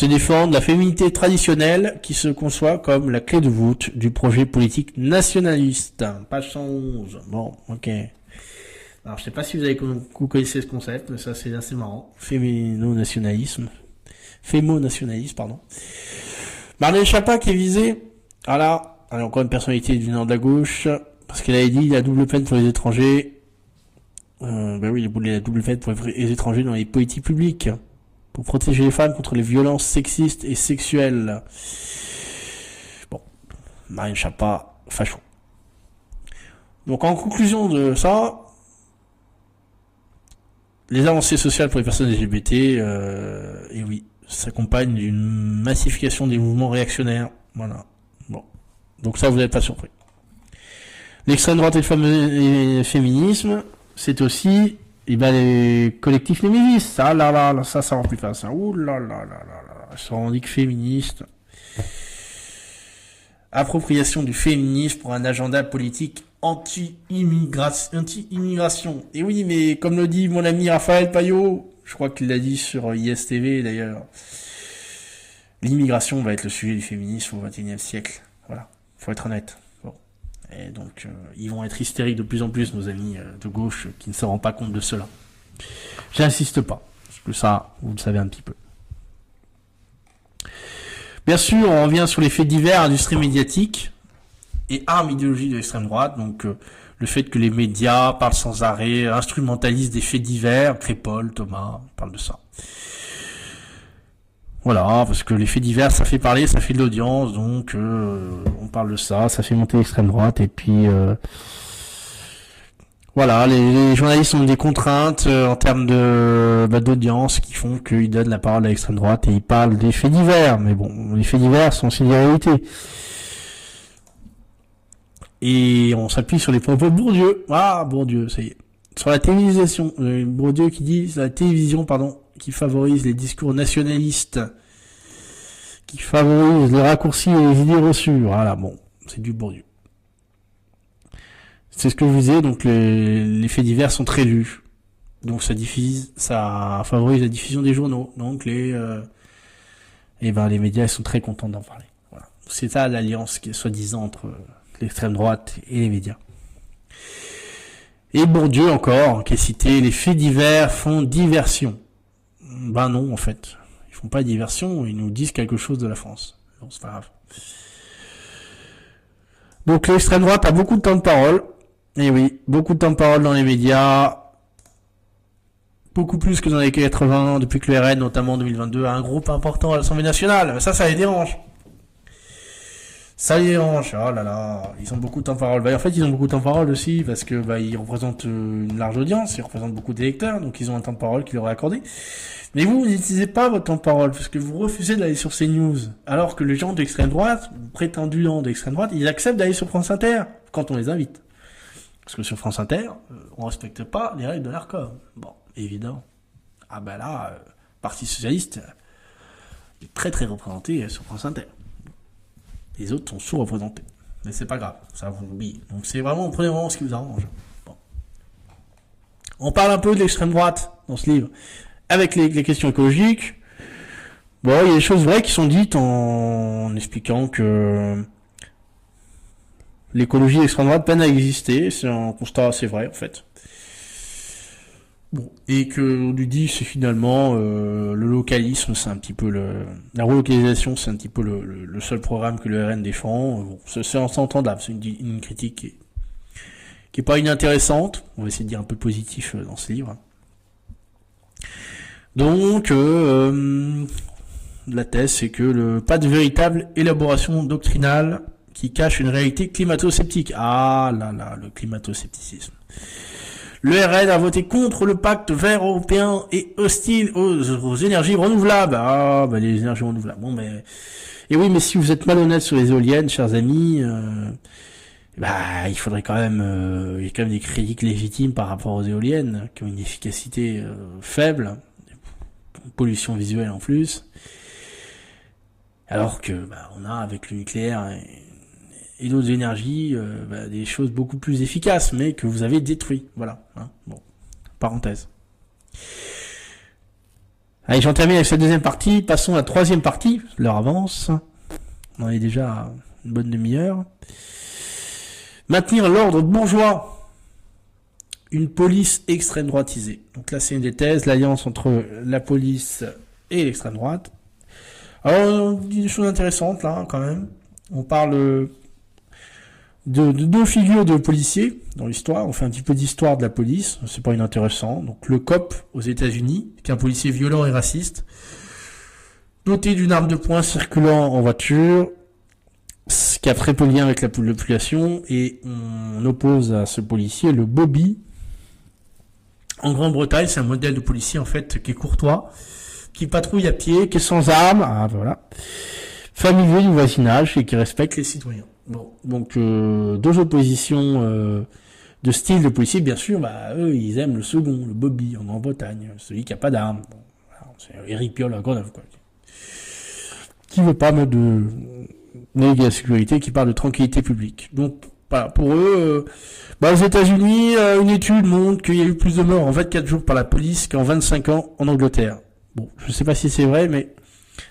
défendre la féminité traditionnelle qui se conçoit comme la clé de voûte du projet politique nationaliste. Page 111. Bon, ok. Alors, je sais pas si vous connaissez ce concept, mais ça, c'est assez marrant. Fémonationalisme, pardon. Marlène Schiappa qui est visée. Voilà. Alors, encore une personnalité du nord de la gauche, parce qu'elle avait dit la double peine pour les étrangers. Ben oui, il voulait la double peine pour les étrangers dans les politiques publiques, pour protéger les femmes contre les violences sexistes et sexuelles. Bon, Marlène Schiappa, facho. Donc en conclusion de ça, les avancées sociales pour les personnes LGBT, et oui, s'accompagnent d'une massification des mouvements réactionnaires. Voilà. Bon. Donc ça, vous n'êtes pas surpris. L'extrême droite et le féminisme, c'est aussi, les collectifs féministes. Ça, ça rend plus facile. Ouh là là là là là. Ça revendique féministe. Appropriation du féminisme pour un agenda politique anti-immigration. Et oui, mais comme le dit mon ami Raphaël Payot, je crois qu'il l'a dit sur ISTV d'ailleurs, l'immigration va être le sujet du féminisme au XXIe siècle. Voilà, faut être honnête. Bon. Et donc, ils vont être hystériques de plus en plus, nos amis de gauche, qui ne se rendent pas compte de cela. J'insiste pas, parce que ça, vous le savez un petit peu. Bien sûr, on revient sur les faits divers, industrie médiatique et arme idéologique de l'extrême droite. Donc, le fait que les médias parlent sans arrêt, instrumentalisent des faits divers. Crépol, Thomas, parle de ça. Voilà, parce que les faits divers, ça fait parler, ça fait de l'audience. Donc, on parle de ça, ça fait monter l'extrême droite. Et puis, voilà, les journalistes ont des contraintes en termes d'audience qui font qu'ils donnent la parole à l'extrême droite et ils parlent des faits divers. Mais bon, les faits divers sont aussi des réalités. Et on s'appuie sur les propos de Bourdieu. Ah, Bourdieu, ça y est. Sur la télévision, Bourdieu qui dit, c'est la télévision, pardon, qui favorise les discours nationalistes, qui favorise les raccourcis et les idées reçues. Voilà, bon, c'est du Bourdieu. C'est ce que je vous disais, donc les faits divers sont très lus. Donc ça favorise la diffusion des journaux. Donc les médias sont très contents d'en parler. Voilà. C'est ça l'alliance qui est soi-disant entre l'extrême droite et les médias. Et Bourdieu encore, qui est cité, les faits divers font diversion. Ben non, en fait. Ils font pas diversion, ils nous disent quelque chose de la France. Non, c'est pas grave. Donc l'extrême droite a beaucoup de temps de parole. Et oui, beaucoup de temps de parole dans les médias, beaucoup plus que dans les 80, depuis que le RN, notamment en 2022, a un groupe important à l'Assemblée nationale. Ça les dérange. Ça les dérange. Oh là là, ils ont beaucoup de temps de parole. En fait, ils ont beaucoup de temps de parole aussi, parce que ils représentent une large audience, ils représentent beaucoup d'électeurs, donc ils ont un temps de parole qui leur est accordé. Mais vous n'utilisez pas votre temps de parole, parce que vous refusez d'aller sur CNews, alors que les gens d'extrême droite, prétendus gens d'extrême droite, ils acceptent d'aller sur France Inter, quand on les invite. Parce que sur France Inter, on respecte pas les règles de l'ARCOM. Bon, évidemment. Ah ben là, Parti Socialiste est très très représenté sur France Inter. Les autres sont sous-représentés. Mais c'est pas grave, ça vous oubliez. Donc c'est vraiment, prenez vraiment ce qui vous arrange. Bon. On parle un peu de l'extrême droite dans ce livre, avec les questions écologiques. Bon, il y a des choses vraies qui sont dites en expliquant que l'écologie et l'extrême droite peinent à exister, c'est un constat assez vrai en fait. Bon, et que on lui dit c'est finalement le localisme, c'est un petit peu la relocalisation, c'est un petit peu le seul programme que le RN défend. Bon, c'est entendable, c'est une critique qui est pas inintéressante. On va essayer de dire un peu positif dans ce livre. Donc la thèse c'est que pas de véritable élaboration doctrinale qui cache une réalité climato-sceptique. Ah là là, le climato-scepticisme. Le RN a voté contre le pacte vert européen et hostile aux énergies renouvelables. Ah, les énergies renouvelables. Bon, et oui, mais si vous êtes malhonnête sur les éoliennes, chers amis, il faudrait quand même, il y a quand même des critiques légitimes par rapport aux éoliennes, qui ont une efficacité faible, pollution visuelle en plus. Alors que, on a avec le nucléaire et d'autres énergies, des choses beaucoup plus efficaces, mais que vous avez détruit. Voilà. Hein. Bon. Parenthèse. Allez, j'en termine avec cette deuxième partie. Passons à la troisième partie. L'heure avance. On en est déjà à une bonne demi-heure. Maintenir l'ordre bourgeois. Une police extrême droitisée. Donc là, c'est une des thèses, l'alliance entre la police et l'extrême droite. Alors, on dit des choses intéressantes, là, quand même. On parle de deux figures de policiers dans l'histoire. On fait un petit peu d'histoire de la police, c'est pas inintéressant. Donc le cop aux États-Unis, qui est un policier violent et raciste, doté d'une arme de poing circulant en voiture, ce qui a très peu de lien avec la population, et on oppose à ce policier le Bobby. En Grande-Bretagne, c'est un modèle de policier en fait qui est courtois, qui patrouille à pied, qui est sans armes, voilà, familier du voisinage et qui respecte les citoyens. Bon, donc deux oppositions de style de policier, bien sûr, eux ils aiment le second, le Bobby en Grande-Bretagne, celui qui a pas d'armes. Bon, c'est Eric Piolle à Grenoble, quoi. Qui veut pas mettre de la sécurité, qui parle de tranquillité publique. Donc voilà, pour eux, aux États-Unis, une étude montre qu'il y a eu plus de morts en 24 jours par la police qu'en 25 ans en Angleterre. Bon, je sais pas si c'est vrai, mais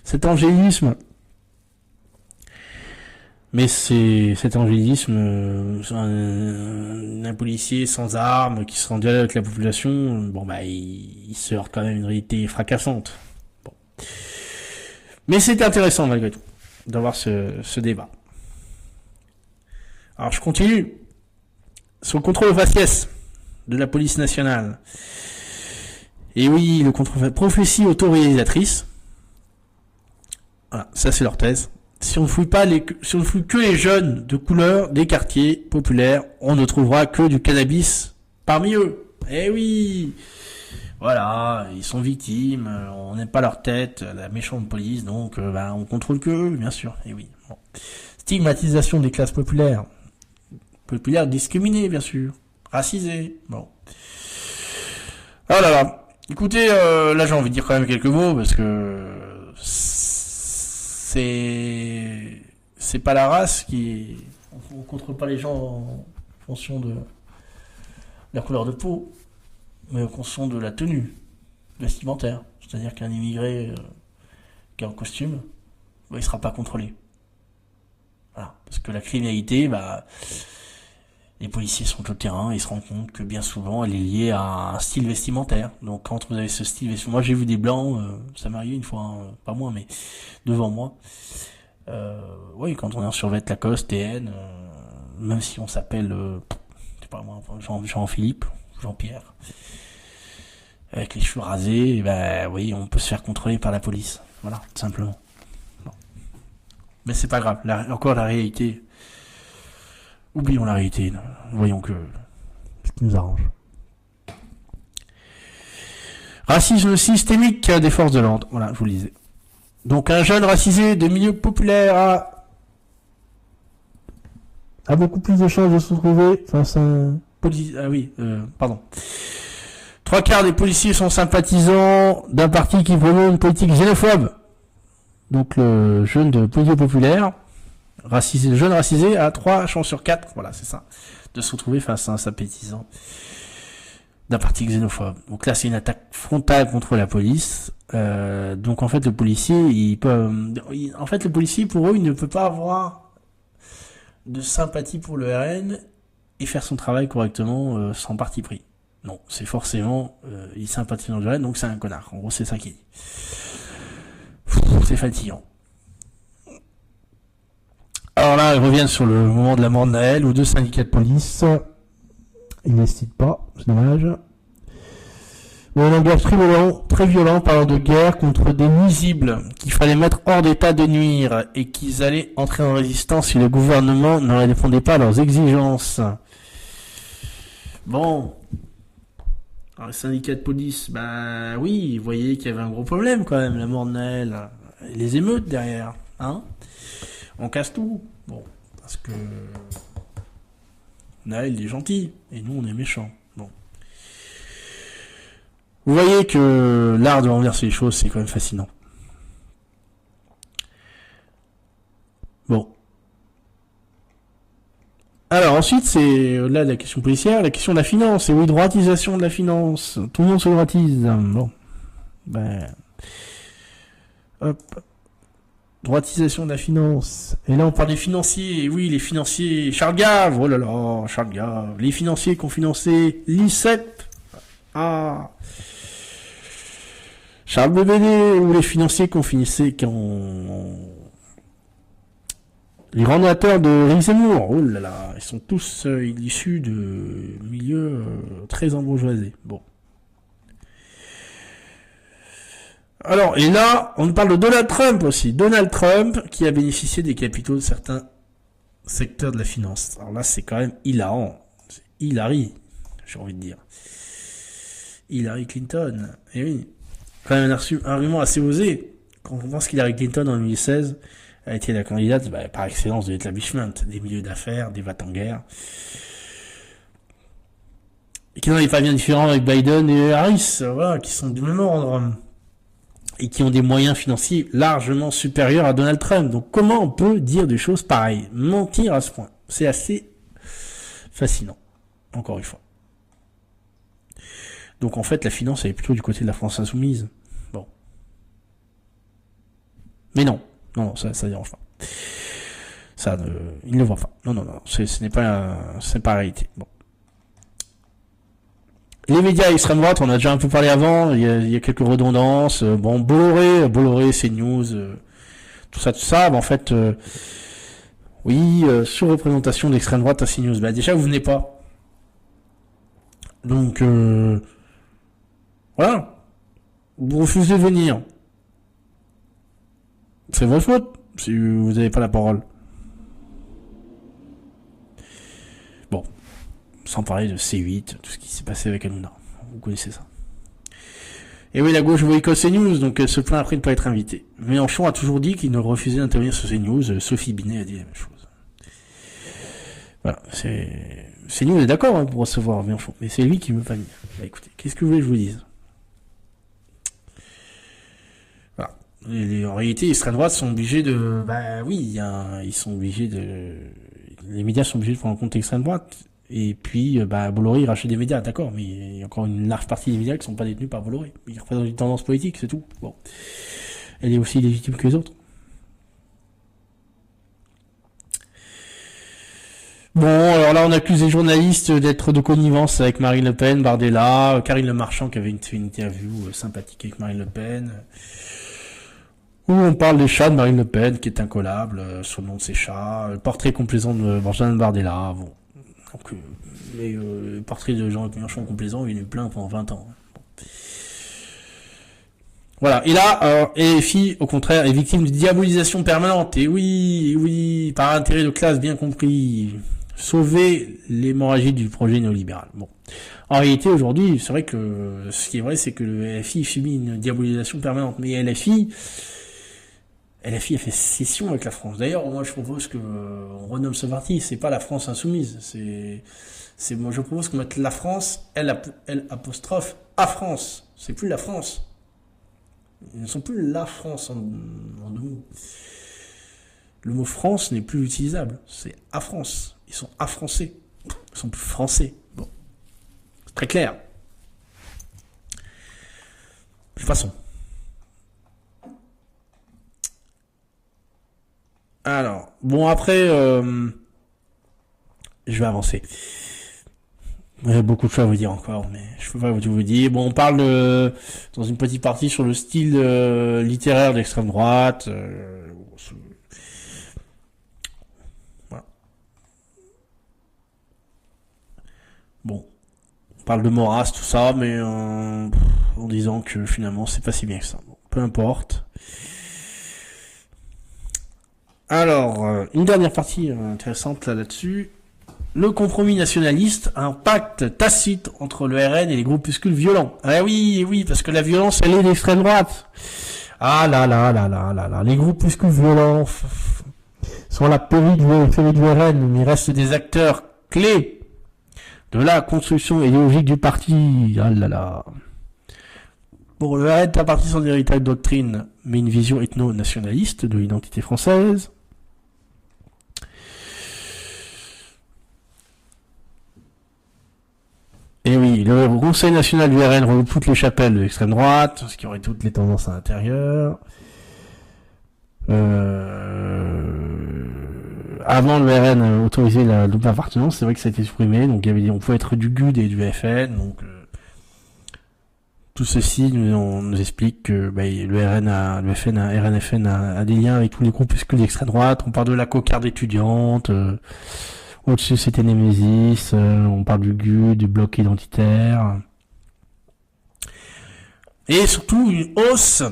cet angélisme, un policier sans armes qui se rend dialogue avec la population, il se heurte quand même à une réalité fracassante. Bon. Mais c'est intéressant malgré tout d'avoir ce débat. Alors je continue. Sur le contrôle aux faciès de la police nationale. Et oui, le contrôle prophétie autoréalisatrice. Voilà, ça c'est leur thèse. Si on ne fouille que les jeunes de couleur des quartiers populaires, on ne trouvera que du cannabis parmi eux. Eh oui. Voilà, ils sont victimes, on n'aime pas leur tête, la méchante police, donc on contrôle que eux, bien sûr. Et oui. Bon. Stigmatisation des classes populaires. Populaires discriminées, bien sûr. Racisées. Bon. Ah là là. Écoutez, là j'ai envie de dire quand même quelques mots, parce que c'est pas la race qui... On contrôle pas les gens en fonction de leur couleur de peau, mais en fonction de la tenue vestimentaire. C'est-à-dire qu'un immigré qui est en costume, il sera pas contrôlé. Voilà. Parce que la criminalité, les policiers sont au terrain et ils se rendent compte que bien souvent elle est liée à un style vestimentaire. Donc quand vous avez ce style vestimentaire, moi j'ai vu des blancs, ça m'est arrivé une fois, pas moi mais devant moi. Oui, quand on est en survêt Lacoste, TN, même si on s'appelle, je sais pas moi, Jean-Philippe, Jean-Pierre, avec les cheveux rasés, oui, on peut se faire contrôler par la police. Voilà, tout simplement. Bon. Mais c'est pas grave. Encore la réalité. Oublions la réalité. Voyons que ce qui nous arrange. Racisme systémique des forces de l'ordre. Voilà, je vous le disais. Donc un jeune racisé de milieu populaire a beaucoup plus de chances de se retrouver face à un policier. Ah oui, pardon. 3/4 des policiers sont sympathisants d'un parti qui promeut une politique xénophobe. Donc le jeune de milieu populaire, le jeune racisé a 3 chances sur 4, voilà, c'est ça, de se retrouver face à un sympathisant d'un parti xénophobe. Donc là, c'est une attaque frontale contre la police. Donc en fait, le policier, le policier, pour eux, il ne peut pas avoir de sympathie pour le RN et faire son travail correctement sans parti pris. Non, c'est forcément, il sympathise dans le RN, donc c'est un connard. En gros, c'est ça qu'il dit. C'est fatigant. Alors là, ils reviennent sur le moment de la mort de Naël, où 2 syndicats de police. Ils ne citent pas, c'est dommage. Mais un langage très violent, parlant de guerre contre des nuisibles qu'il fallait mettre hors d'état de nuire et qu'ils allaient entrer en résistance si le gouvernement ne répondait pas à leurs exigences. Bon. Alors, les syndicats de police, oui, vous voyez qu'il y avait un gros problème quand même, la mort de Naël. Et les émeutes derrière, hein. On casse tout. Bon, parce que Naël, il est gentil, et nous, on est méchants. Bon. Vous voyez que l'art de renverser les choses, c'est quand même fascinant. Bon. Alors ensuite, c'est là la question policière, la question de la finance. Et oui, droitisation de la finance. Tout le monde se droitise. Bon. Hop. Droitisation de la finance. Et là, on parle des financiers. Et oui, les financiers. Charles Gave. Oh là là, Charles Gave. Les financiers qui ont financé l'ICEP. Ah. Charles Bébédé. Ou les financiers qui ont financé Les grands donateurs de Rick Zemmour, oh là là, ils sont tous issus de milieux très embourgeoisés. Bon. Alors, et là, on parle de Donald Trump aussi. Donald Trump qui a bénéficié des capitaux de certains secteurs de la finance. Alors là, c'est quand même hilarant. C'est Hillary, j'ai envie de dire. Hillary Clinton. Et oui, quand même un argument assez osé. Quand on pense qu'Hillary Clinton, en 2016, a été la candidate par excellence de l'establishment, des milieux d'affaires, des va-t-en-guerre. Et qui n'en est pas bien différent avec Biden et Harris, voilà, qui sont du même ordre. Et qui ont des moyens financiers largement supérieurs à Donald Trump. Donc comment on peut dire des choses pareilles? Mentir à ce point. C'est assez fascinant, encore une fois. Donc en fait, la finance, elle est plutôt du côté de la France insoumise. Bon. Mais non, ça dérange pas. Ça, il ne le voit pas. Non, ce n'est pas la réalité. Bon. Les médias extrême droite, on a déjà un peu parlé avant, il y a quelques redondances. Bon, Bolloré, CNews, tout ça. En fait, oui, sous-représentation d'extrême droite à CNews. Bah déjà, vous venez pas. Donc, voilà. Vous refusez de venir. C'est votre faute, si vous n'avez pas la parole. Bon. Sans parler de C8, tout ce qui s'est passé avec Hanouna. Vous connaissez ça. Et oui, la gauche boycotte CNews, donc elle se plaint après de ne pas être invitée. Mélenchon a toujours dit qu'il ne refusait d'intervenir sur CNews. Sophie Binet a dit la même chose. Voilà, CNews est d'accord pour recevoir Mélenchon, mais c'est lui qui me veut pas venir. Bah écoutez, qu'est-ce que vous voulez que je vous dise? Voilà. En réalité, les extrêmes droites sont obligés de... Bah oui, ils sont obligés de... Les médias sont obligés de prendre en compte l'extrême droite. Et puis, Bolloré, il rachète des médias, d'accord, mais il y a encore une large partie des médias qui sont pas détenus par Bolloré. Il représente une tendance politique, c'est tout. Bon. Elle est aussi légitime que les autres. Bon, alors là, on accuse les journalistes d'être de connivence avec Marine Le Pen, Bardella, Karine Le Marchand qui avait fait une interview sympathique avec Marine Le Pen, où on parle des chats de Marine Le Pen, qui est incollable, sur le nom de ses chats, le portrait complaisant de Benjamin Bardella, bon. Donc, les portraits de Jean-Luc Mélenchon complaisant, il y en a eu plein pendant 20 ans. Bon. Voilà. Et là, LFI, au contraire, est victime de diabolisation permanente. Et oui, par intérêt de classe bien compris. Sauver l'hémorragie du projet néolibéral. Bon. En réalité, aujourd'hui, c'est vrai que ce qui est vrai, c'est que le LFI subit une diabolisation permanente. Mais LFI a fait scission avec la France. D'ailleurs, moi, je propose que on renomme ce parti. C'est pas la France insoumise. Moi, je propose qu'on mette la France, L apostrophe, à France. C'est plus la France. Ils ne sont plus la France en deux mots. Le mot France n'est plus utilisable. C'est à France. Ils sont à français. Ils sont plus français. Bon. C'est très clair. De toute façon. Alors, bon après, je vais avancer. Il y a beaucoup de choses à vous dire encore, mais je peux pas tout vous dire. Bon, on parle dans une petite partie sur le style littéraire d'extrême droite. Voilà. Bon, on parle de Maurras, tout ça, mais en disant que finalement c'est pas si bien que ça. Bon, peu importe. Alors, une dernière partie intéressante là-dessus. Le compromis nationaliste, un pacte tacite entre le RN et les groupuscules violents. Ah oui, parce que la violence, elle est d'extrême droite. Ah là, les groupuscules violents sont la pérille du RN, mais il reste des acteurs clés de la construction idéologique du parti. Ah là. Bon, le RN est un parti sans véritable doctrine, mais une vision ethno-nationaliste de l'identité française. Et oui, le Conseil national du RN regroupe toutes les chapelles de l'extrême droite, ce qui aurait toutes les tendances à l'intérieur. Avant, le RN autorisait la double appartenance, c'est vrai que ça a été supprimé, donc on pouvait être du GUD et du FN, donc Tout ceci nous explique que le RNFN a des liens avec tous les groupuscules d'extrême droite. On parle de la cocarde étudiante, au-dessus c'était Némésis, on parle du GU, du bloc identitaire. Et surtout une hausse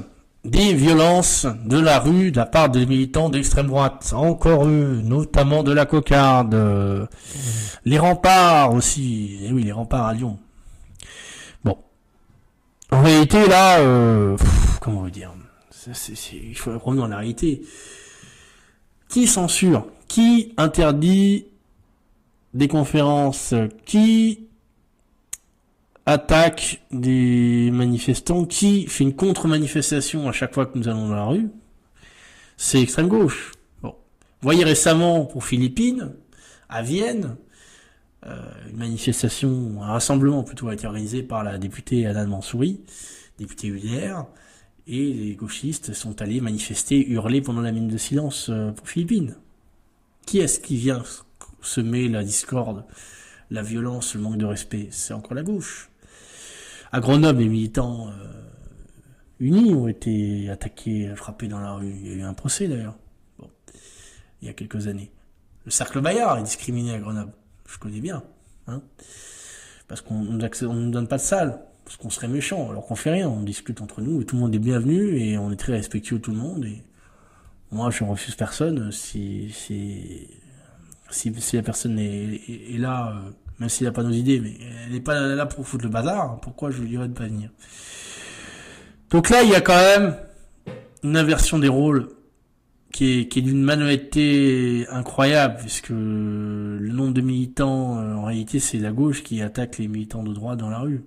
des violences de la rue de la part des militants d'extrême droite. Encore eux, notamment de la cocarde. Les remparts aussi. Et oui, les remparts à Lyon. Bon. En réalité, là, comment vous dire, il faut revenir dans la réalité. Qui censure? Qui interdit des conférences? Qui attaque des manifestants? Qui fait une contre-manifestation à chaque fois que nous allons dans la rue? C'est l'extrême gauche. Bon. Vous voyez récemment, pour Philippines, à Vienne, une manifestation, un rassemblement plutôt a été organisé par la députée Anne Mansouri, députée UDR, et les gauchistes sont allés manifester, hurler pendant la minute de silence pour Philippines. Qui est-ce qui vient semer la discorde, la violence, le manque de respect? C'est encore la gauche. À Grenoble, les militants unis ont été attaqués, frappés dans la rue. Il y a eu un procès d'ailleurs, bon, il y a quelques années. Le cercle Bayard est discriminé à Grenoble. Je connais bien, hein, parce qu'on ne nous donne pas de salle, parce qu'on serait méchant, alors qu'on fait rien, on discute entre nous, et tout le monde est bienvenu, et on est très respectueux de tout le monde, et moi je refuse personne si la personne est là, même s'il n'a pas nos idées, mais elle n'est pas là pour foutre le bazar, pourquoi je lui dirais de pas venir? Donc là, il y a quand même une inversion des rôles qui est d'une malhonnêteté incroyable, puisque le nombre de militants, en réalité, c'est la gauche qui attaque les militants de droite dans la rue.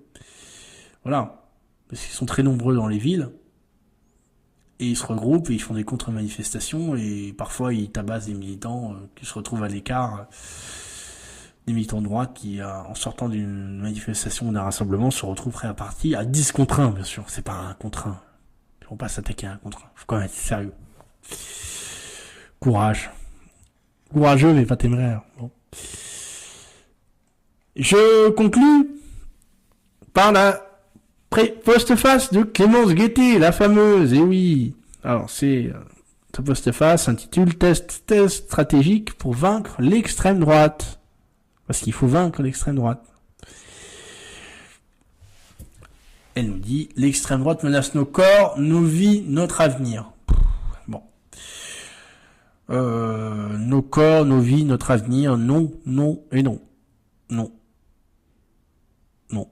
Voilà. Parce qu'ils sont très nombreux dans les villes, et ils se regroupent, et ils font des contre-manifestations, et parfois ils tabassent des militants qui se retrouvent à l'écart, des militants de droite qui, en sortant d'une manifestation ou d'un rassemblement, se retrouvent répartis à 10 contre 1, bien sûr. C'est pas un contre 1. Ils vont pas s'attaquer à un contre 1. Faut quand même être sérieux. Courage. Courageux, mais pas téméraire. Bon. Je conclus par la postface de Clémence Guettet, la fameuse. Et oui. Alors, ce postface s'intitule Test stratégique pour vaincre l'extrême droite. Parce qu'il faut vaincre l'extrême droite. Elle nous dit, l'extrême droite menace nos corps, nos vies, notre avenir. Bon. Nos corps, nos vies, notre avenir, non, non et non. Non. Non.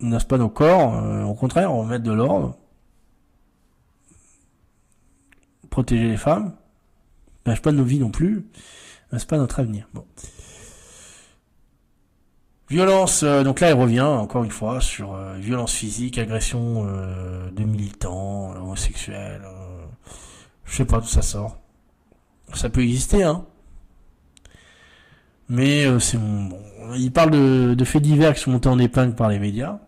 On menace pas nos corps, au contraire, on va mettre de l'ordre. Protéger les femmes. On menace pas nos vies non plus. On menace pas notre avenir. Bon. Violence, donc là elle revient encore une fois sur violence physique, agression de militants, homosexuels, je sais pas d'où ça sort. Ça peut exister, hein. Mais c'est bon. Il parle de faits divers qui sont montés en épingle par les médias,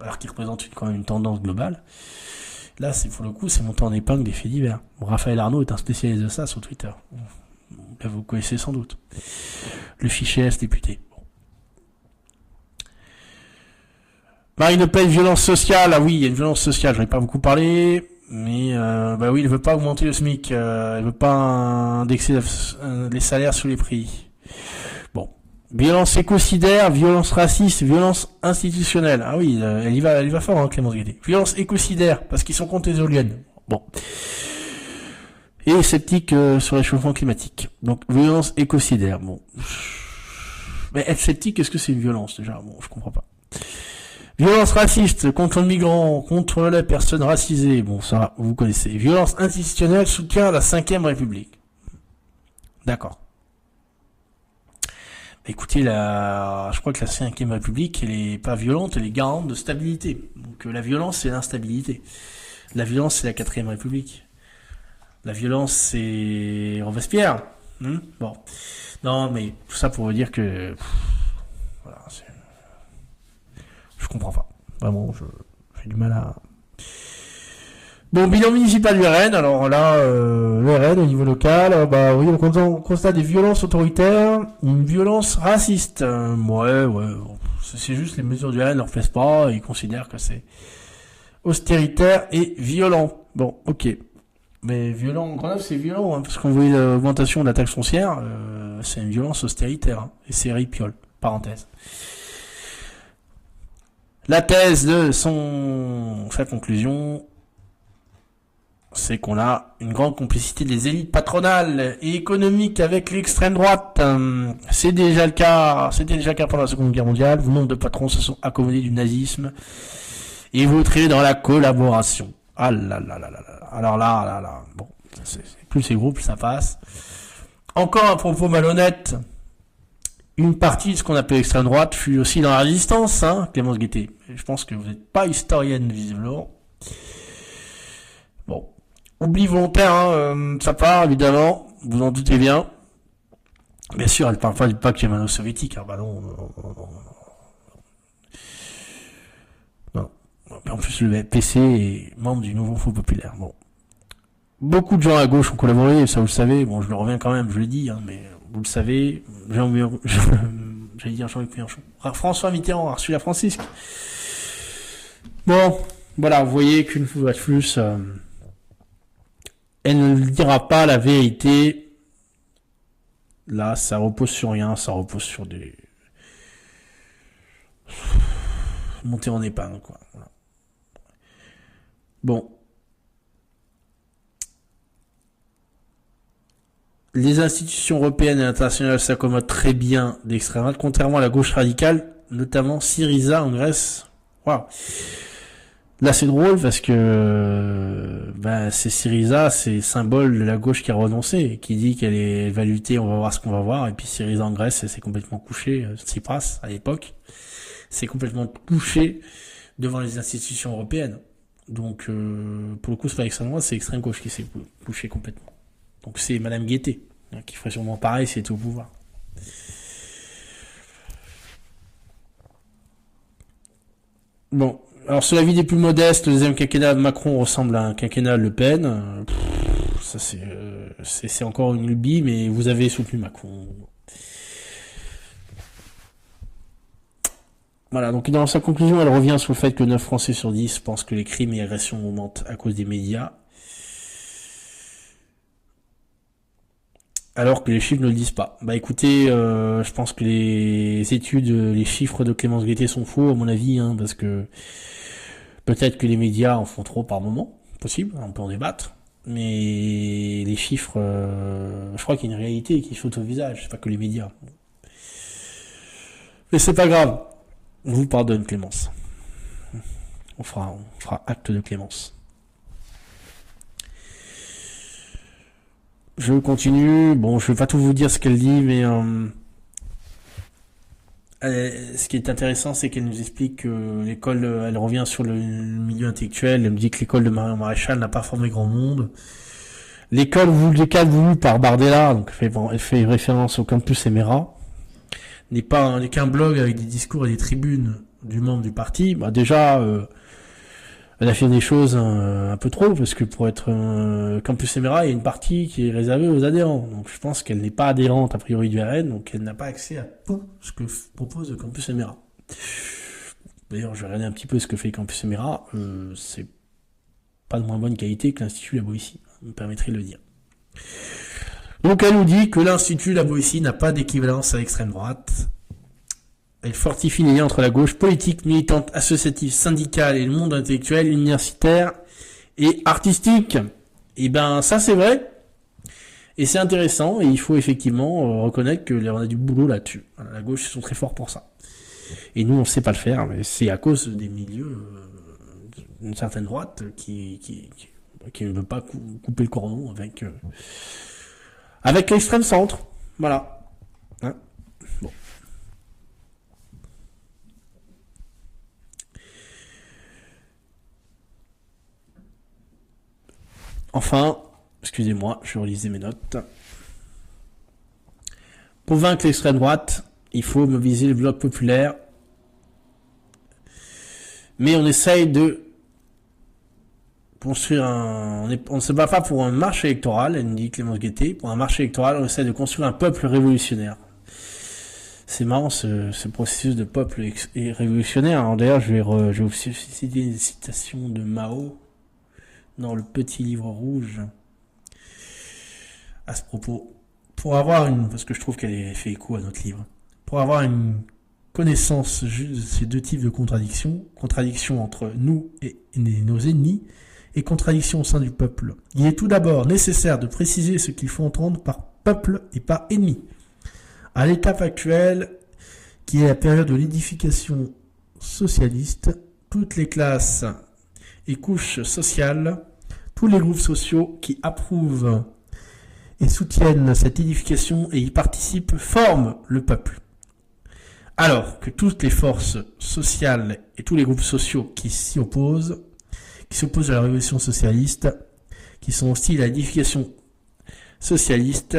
alors qu'ils représentent quand même une tendance globale. Là, pour le coup, c'est monté en épingle des faits divers. Bon, Raphaël Arnaud est un spécialiste de ça sur Twitter. Là, vous connaissez sans doute. Le fichier S député. Marine Le Pen, violence sociale. Ah oui, il y a une violence sociale. J'en ai pas beaucoup parlé, mais oui, elle veut pas augmenter le SMIC. Elle veut pas indexer les salaires sous les prix. Bon, violence écocidaire, violence raciste, violence institutionnelle. Ah oui, elle y va fort, hein, Clémence Guettet. Violence écocidaire, parce qu'ils sont contre les éoliennes. Bon. Et sceptique sur le réchauffement climatique. Donc violence écocidaire. Bon. Mais être sceptique, est-ce que c'est une violence déjà? Bon, je comprends pas. Violence raciste contre le migrant, contre les personnes racisées. Bon, ça, vous connaissez. Violence institutionnelle, soutien à la 5e République. D'accord. Écoutez, je crois que la 5e République, elle est pas violente, elle est garante de stabilité. Donc la violence, c'est l'instabilité. La violence, c'est la 4e République. La violence, c'est Robespierre. Bon. Non, mais tout ça pour vous dire que... voilà, je comprends pas. Vraiment, j'ai du mal à... Bon, bilan municipal du RN. Alors là, le RN au niveau local, oui, on constate des violences autoritaires, une violence raciste. Ouais, C'est juste les mesures du RN ne leur plaisent pas, et ils considèrent que c'est austéritaire et violent. Bon, ok. Mais violent, en Grenoble, c'est violent, hein, parce qu'on voit l'augmentation de la taxe foncière, c'est une violence austéritaire, hein, et c'est ripiole, parenthèse. La thèse de sa conclusion, c'est qu'on a une grande complicité des élites patronales et économiques avec l'extrême droite. C'était déjà le cas pendant la Seconde Guerre mondiale. Le nombre de patrons se sont accommodés du nazisme et vautrés dans la collaboration. Ah là là là là là. Alors là. Bon, plus c'est gros, plus ça passe. Encore un propos malhonnête. Une partie de ce qu'on appelle l'extrême droite fut aussi dans la résistance, hein, Clémence Guettet. Je pense que vous n'êtes pas historienne, visiblement. Bon. Oubli volontaire, hein, sa part, évidemment. Vous en doutez bien. Bien sûr, elle parle pas du pacte germano-soviétique. Ah bah non. En plus, le PC est membre du Nouveau Front Populaire. Bon. Beaucoup de gens à gauche ont collaboré, ça vous le savez. Bon, je le reviens quand même, je le dis, hein, mais vous le savez. J'allais dire Jean-Luc Mélenchon. François Mitterrand a reçu la Francisque. Bon, voilà, vous voyez qu'une fois de plus, elle ne dira pas la vérité. Là, ça repose sur rien, ça repose sur des montées en épingle, quoi. Voilà. Bon. Les institutions européennes et internationales s'accommodent très bien d'extrême droite, contrairement à la gauche radicale, notamment Syriza en Grèce. Waouh. Là, c'est drôle parce que c'est Syriza, c'est symbole de la gauche qui a renoncé, qui dit qu'elle va lutter, on va voir ce qu'on va voir. Et puis Syriza en Grèce, elle s'est complètement couchée. Tsipras, à l'époque, s'est complètement couché devant les institutions européennes. Donc, pour le coup, c'est pas l'extrême droite, c'est l'extrême gauche qui s'est couché complètement. Donc c'est Madame Guettet, hein, qui ferait sûrement pareil si elle était au pouvoir. Bon, alors sur la vie des plus modestes, le deuxième quinquennat de Macron ressemble à un quinquennat de Le Pen. Ça c'est encore une lubie, mais vous avez soutenu Macron. Voilà, donc dans sa conclusion, elle revient sur le fait que 9 Français sur 10 pensent que les crimes et agressions augmentent à cause des médias. Alors que les chiffres ne le disent pas. Bah écoutez, je pense que les études, les chiffres de Clémence Guettet sont faux à mon avis, hein, parce que peut-être que les médias en font trop par moment, possible, on peut en débattre, mais les chiffres, je crois qu'il y a une réalité qui saute au visage, c'est pas que les médias. Mais c'est pas grave, on vous pardonne Clémence. On fera acte de clémence. Je continue. Bon, je vais pas tout vous dire ce qu'elle dit, mais ce qui est intéressant, c'est qu'elle nous explique que l'école, elle revient sur le milieu intellectuel. Elle nous dit que l'école de Marion Maréchal n'a pas formé grand monde. L'école voulue par Bardella, donc elle fait référence au campus Emera, n'est qu'un blog avec des discours et des tribunes du membre du parti. Bah déjà. Elle a fait des choses un peu trop, parce que pour être Campus Emera, il y a une partie qui est réservée aux adhérents. Donc je pense qu'elle n'est pas adhérente a priori du RN, donc elle n'a pas accès à tout ce que propose le Campus Emera. D'ailleurs, je vais regarder un petit peu ce que fait Campus Emera. C'est pas de moins bonne qualité que l'Institut La Boétie, me permettrait de le dire. Donc elle nous dit que l'Institut La Boétie n'a pas d'équivalence à l'extrême droite. Elle fortifie les liens entre la gauche politique, militante, associative, syndicale et le monde intellectuel, universitaire et artistique. Et ben ça c'est vrai, et c'est intéressant, et il faut effectivement reconnaître qu'on a du boulot là-dessus. La gauche, ils sont très forts pour ça. Et nous, on sait pas le faire, mais c'est à cause des milieux d'une certaine droite qui ne veut pas couper le cordon avec l'extrême centre. Voilà. Hein, bon. Enfin, excusez-moi, je relisais mes notes. Pour vaincre l'extrême droite, il faut mobiliser le bloc populaire. Mais on essaye de construire on ne se bat pas pour un marché électoral, elle nous dit Clémence Guettet. Pour un marché électoral, on essaie de construire un peuple révolutionnaire. C'est marrant ce processus de peuple est révolutionnaire. Alors, d'ailleurs, je vais aussi citer une citation de Mao dans le petit livre rouge à ce propos. Parce que je trouve qu'elle fait écho à notre livre. Pour avoir une connaissance juste de ces deux types de contradiction entre nous et nos ennemis, et contradiction au sein du peuple, il est tout d'abord nécessaire de préciser ce qu'il faut entendre par peuple et par ennemi. À l'étape actuelle, qui est la période de l'édification socialiste, toutes les classes et couches sociales, tous les groupes sociaux qui approuvent et soutiennent cette édification et y participent forment le peuple. Alors que toutes les forces sociales et tous les groupes sociaux qui s'opposent à la révolution socialiste, qui sont hostiles à l'édification socialiste,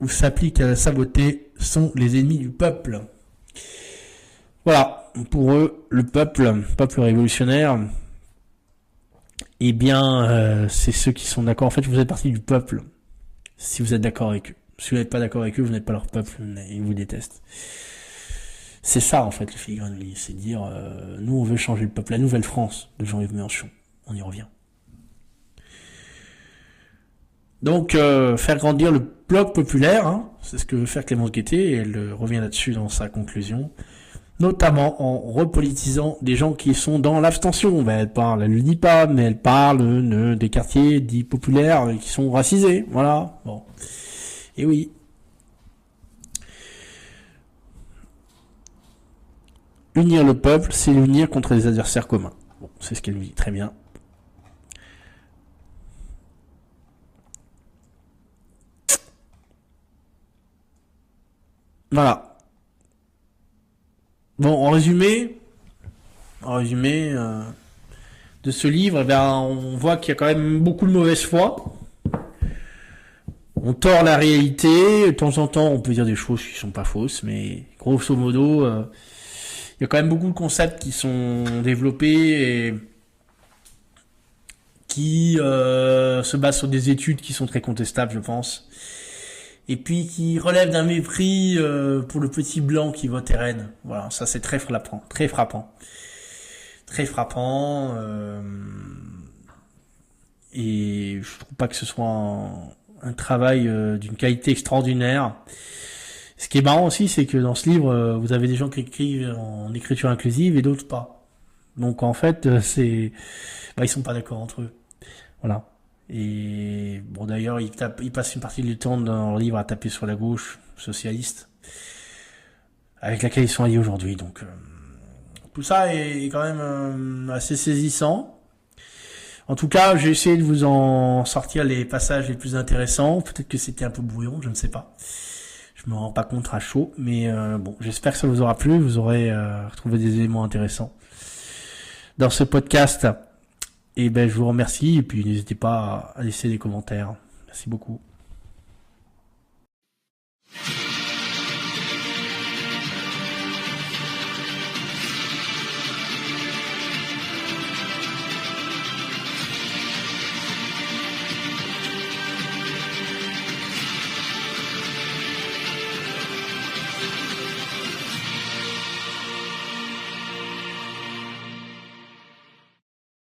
ou s'appliquent à la saboter, sont les ennemis du peuple. Voilà, pour eux, le peuple révolutionnaire, eh bien, c'est ceux qui sont d'accord. En fait, vous êtes partie du peuple, si vous êtes d'accord avec eux. Si vous n'êtes pas d'accord avec eux, vous n'êtes pas leur peuple, ils vous détestent. C'est ça, en fait, le filigrane du livre, c'est dire, nous, on veut changer le peuple, la nouvelle France de Jean-Yves Mélenchon. On y revient. Donc, faire grandir le bloc populaire, hein, c'est ce que veut faire Clémence Guettet, et elle revient là-dessus dans sa conclusion, notamment en repolitisant des gens qui sont dans l'abstention. Ben, elle le dit pas, mais elle parle des quartiers dits populaires qui sont racisés, voilà. Bon. Et oui. Unir le peuple, c'est l'unir contre les adversaires communs. Bon, c'est ce qu'elle dit, très bien. Voilà. Bon, en résumé de ce livre, eh bien, on voit qu'il y a quand même beaucoup de mauvaise foi. On tord la réalité. De temps en temps, on peut dire des choses qui sont pas fausses, mais grosso modo, il y a quand même beaucoup de concepts qui sont développés et qui se basent sur des études qui sont très contestables, je pense. Et puis qui relèvent d'un mépris pour le petit blanc qui vote RN. Voilà, ça c'est très frappant. Et je trouve pas que ce soit un travail d'une qualité extraordinaire. Ce qui est marrant aussi, c'est que dans ce livre, vous avez des gens qui écrivent en écriture inclusive et d'autres pas. Donc en fait, ils sont pas d'accord entre eux. Voilà. Et bon, d'ailleurs, ils passent une partie du temps dans leur livre à taper sur la gauche socialiste, avec laquelle ils sont alliés aujourd'hui. Donc tout ça est quand même assez saisissant. En tout cas, j'ai essayé de vous en sortir les passages les plus intéressants. Peut-être que c'était un peu brouillon, je ne sais pas. Je me rends pas compte à chaud, mais bon, j'espère que ça vous aura plu. Vous aurez retrouvé des éléments intéressants dans ce podcast. Et ben, je vous remercie, et puis n'hésitez pas à laisser des commentaires. Merci beaucoup.